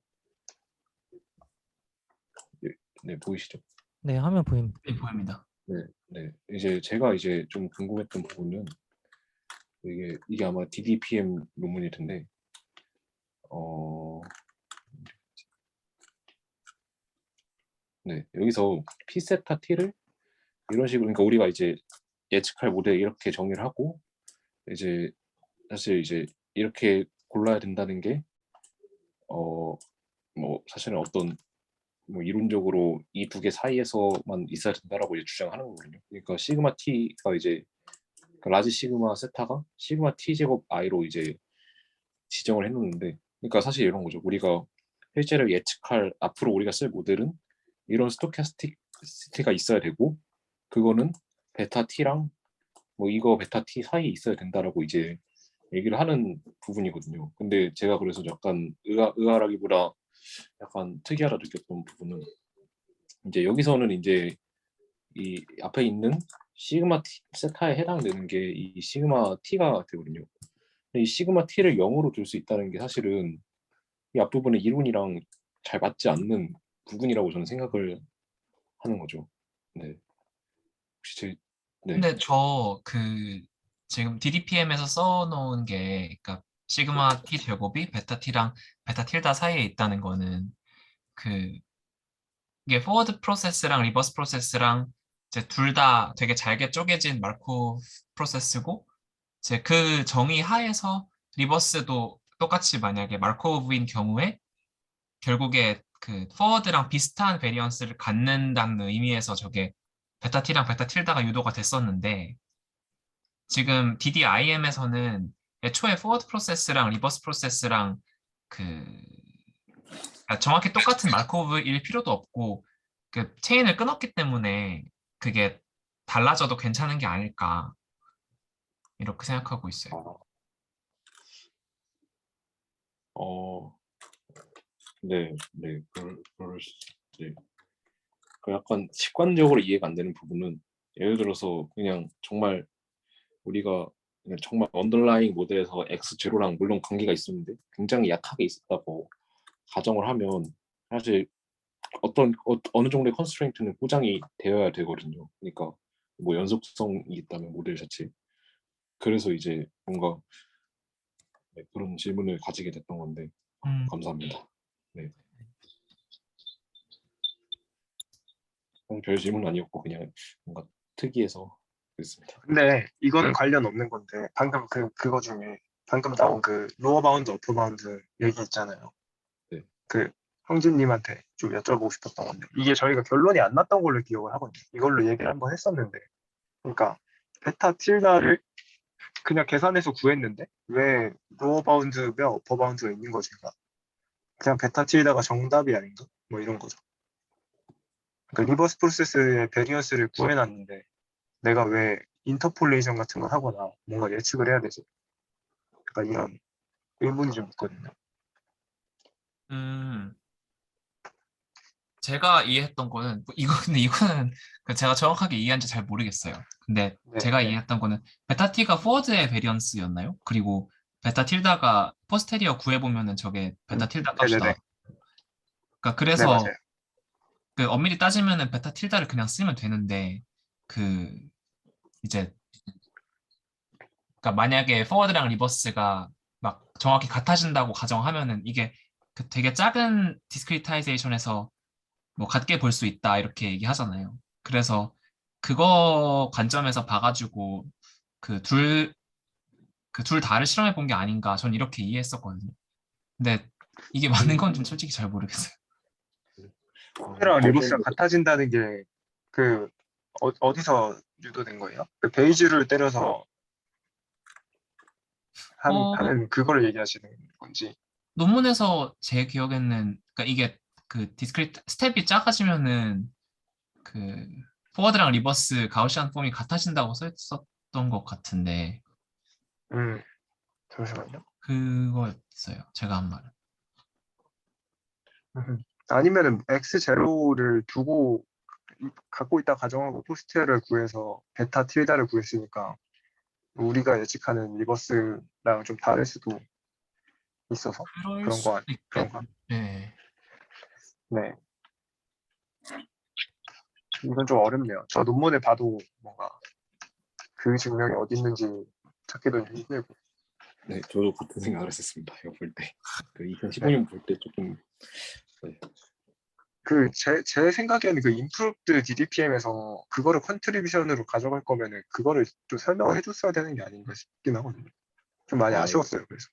Speaker 4: 네 보이시죠?
Speaker 1: 네, 화면 보입니다.
Speaker 5: 네, 보입니다.
Speaker 4: 네, 네. 이제 제가 이제 좀 궁금했던 부분은 이게 아마 DDPM 논문일 텐데 네 여기서 P 세타 T를 이런 식으로 그러니까 우리가 이제 예측할 모델 이렇게 정의를 하고 이제 사실 이제 이렇게 골라야 된다는 게 뭐 사실은 어떤 뭐 이론적으로 이 두 개 사이에서만 있어야 된다라고 이제 주장하는 거거든요. 그러니까 시그마 T가 이제 그러니까 라지 시그마 세타가 시그마 T 제곱 I로 이제 지정을 해놓는데 그러니까 사실 이런 거죠. 우리가 실제로 예측할 앞으로 우리가 쓸 모델은 이런 스토캐스틱시티가 있어야 되고 그거는 베타 T랑 뭐 이거 베타 T 사이에 있어야 된다라고 이제 얘기를 하는 부분이거든요. 근데 제가 그래서 약간 의아하기보다 약간 특이하다 느꼈던 부분은 이제 여기서는 이제 이 앞에 있는 시그마 T 세타에 해당되는 게 이 시그마 T가 되거든요. 근데 이 시그마 T를 0으로 둘 수 있다는 게 사실은 이 앞부분의 이론이랑 잘 맞지 않는 부분이라고 저는 생각을 하는 거죠. 네. 혹시 네.
Speaker 5: 근데 저 지금 DDPM에서 써놓은 게 그러니까 시그마 T 제곱이 베타 T랑 베타 틸다 사이에 있다는 거는 이게 포워드 프로세스랑 리버스 프로세스랑 이제 둘 다 되게 잘게 쪼개진 마르코프 프로세스고 이제 그 정의 하에서 리버스도 똑같이 만약에 마르코프인 경우에 결국에 포워드랑 비슷한 베리언스를 갖는다는 의미에서 저게 베타 T랑 베타 틸다가 유도가 됐었는데 지금 DDIM에서는 애초에 포워드 프로세스랑 리버스 프로세스랑 정확히 똑같은 마르코브일 필요도 없고 체인을 끊었기 때문에 그게 달라져도 괜찮은 게 아닐까 이렇게 생각하고 있어요.
Speaker 4: 네, 네, 네. 그 약간 직관적으로 이해가 안 되는 부분은 예를 들어서 그냥 정말 우리가 그냥 정말 언더라잉 모델에서 X0랑 물론 관계가 있었는데 굉장히 약하게 있었다고 가정을 하면 사실 어느 정도의 컨스트레인트는 보장이 되어야 되거든요. 그러니까 뭐 연속성이 있다면 모델 자체. 그래서 이제 뭔가 네, 그런 질문을 가지게 됐던 건데 감사합니다. 네. 별 질문 아니었고 그냥 뭔가 특이해서 그랬습니다.
Speaker 2: 근데 이거는 관련 없는 건데 방금 그거 중에 방금 나온 그 로어 바운드, 어퍼 바운드 얘기 있잖아요.
Speaker 4: 네.
Speaker 2: 그 형준님한테 좀 여쭤보고 싶었던 건데 이게 저희가 결론이 안 났던 걸로 기억을 하거든요. 이걸로 얘기를 한번 했었는데 그러니까 베타 틸다를 그냥 계산해서 구했는데 왜 로어 바운드며 어퍼 바운드가 있는 것인가? 그냥 베타 틸다가 정답이 아닌가? 뭐 이런 거죠. 그러니까 리버스 프로세스의 베리언스를 구해놨는데 내가 왜 인터폴레이션 같은 걸 하거나 뭔가 예측을 해야 되지? 약간 이런 의문이 좀 있거든요.
Speaker 5: 제가 이해했던 거는 근데 이거는 제가 정확하게 이해한지 잘 모르겠어요. 근데
Speaker 2: 네,
Speaker 5: 제가
Speaker 2: 네.
Speaker 5: 이해했던 거는 베타 T가 포워드의 베리언스였나요? 그리고 베타 틸다가 포스테리어 구해보면은 저게 베타 틸다 값이
Speaker 2: 네네네.
Speaker 5: 나왔. 그러니까
Speaker 2: 네,
Speaker 5: 그래서
Speaker 2: 맞아요.
Speaker 5: 엄밀히 따지면은 베타 틸다를 그냥 쓰면 되는데 이제 그러니까 만약에 포워드랑 리버스가 막 정확히 같아진다고 가정하면은 이게 되게 작은 디스크리타이제이션에서 뭐 같게 볼 수 있다 이렇게 얘기하잖아요. 그래서 그거 관점에서 봐가지고 그 둘 다를 실험해 본 게 아닌가 전 이렇게 이해했었거든요. 근데 이게 맞는 건 좀 솔직히 잘 모르겠어요.
Speaker 2: 랑 리버스가 같아진다는 게 그 어디서 유도된 거예요? 그 베이지를 때려서
Speaker 5: 어,
Speaker 2: 하는 그거를 얘기하시는 건지.
Speaker 5: 논문에서 제 기억에는 그러니까 이게 그 디스크리트 스텝이 작아지면은 그 포워드랑 리버스 가우시안 폼이 같아진다고 써 있었던 것 같은데
Speaker 2: 잠시만요.
Speaker 5: 그거였어요. 제가 한 말은.
Speaker 2: 아니면은 X0를 두고 갖고 있다 가정하고 포스트를 구해서 베타 틸다를 구했으니까 우리가 예측하는 리버스랑 좀 다를 수도 있어서
Speaker 5: 그럴
Speaker 2: 그런 거
Speaker 5: 수도
Speaker 2: 그런가?
Speaker 5: 네.
Speaker 2: 네. 이건 좀 어렵네요. 저 논문을 봐도 뭔가 그 증명이 어디 있는지 찾기도 힘들고.
Speaker 4: 네, 저도 같은 생각을 했었습니다. 이거 볼 때. 그 2015년 볼 때 조금 네.
Speaker 2: 제 생각에는 그 임프루브드 DDPM에서 그거를 컨트리뷰션으로 가져갈 거면은 그거를 좀 설명을 해줬어야 되는 게 아닌가 싶긴 하거든요. 좀 많이 아쉬웠어요. 그래서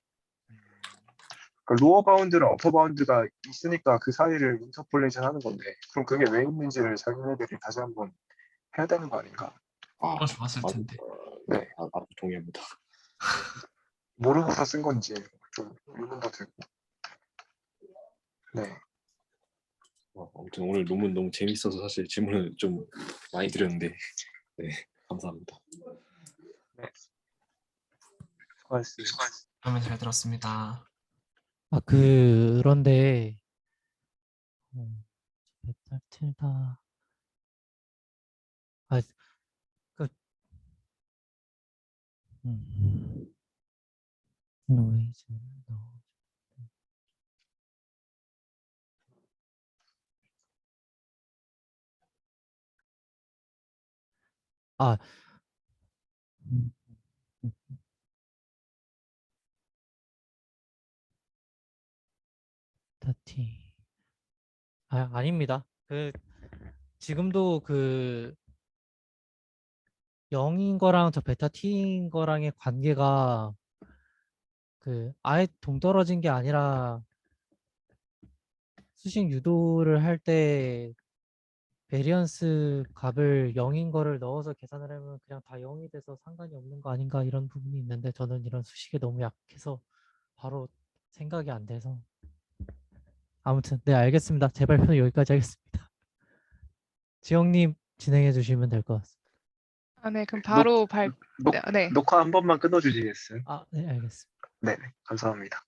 Speaker 2: 그 로어 바운드랑 어퍼 바운드가 있으니까 그 사이를 인터폴레이션 하는 건데 그럼 그게 왜 있는지를 자기네들이 다시 한번 해야 되는 거 아닌가?
Speaker 5: 그건 좋았을
Speaker 4: 아주,
Speaker 5: 텐데.
Speaker 2: 네.
Speaker 4: 아주 동의합니다.
Speaker 2: 모르고서 쓴 건지 좀 의문도 들고. 네.
Speaker 4: 아무튼 오늘 논문 너무 재밌어서 사실 질문을 좀 많이 드렸는데 네, 감사합니다.
Speaker 2: 네. 수고하셨습니다.
Speaker 5: 그러면 잘 들었습니다.
Speaker 1: 아, 그런데 베타 틸다 아, 그 노이즈 아, 음, 음, 베타티 아닙니다. 지금도 그 0인 거랑 저 베타 T인 거랑의 관계가 아예 동떨어진 게 아니라 수식 유도를 할 때 베리언스 값을 0인 거를 넣어서 계산을 하면 그냥 다 0이 돼서 상관이 없는 거 아닌가 이런 부분이 있는데 저는 이런 수식에 너무 약해서 바로 생각이 안 돼서 아무튼 네 알겠습니다. 제 발표는 여기까지 하겠습니다. 지영님 진행해 주시면 될 것 같습니다.
Speaker 3: 아, 네, 그럼 바로
Speaker 2: 녹,
Speaker 3: 네.
Speaker 2: 녹화 한 번만 끊어주시겠어요?
Speaker 1: 네 알겠습니다.
Speaker 2: 네, 감사합니다.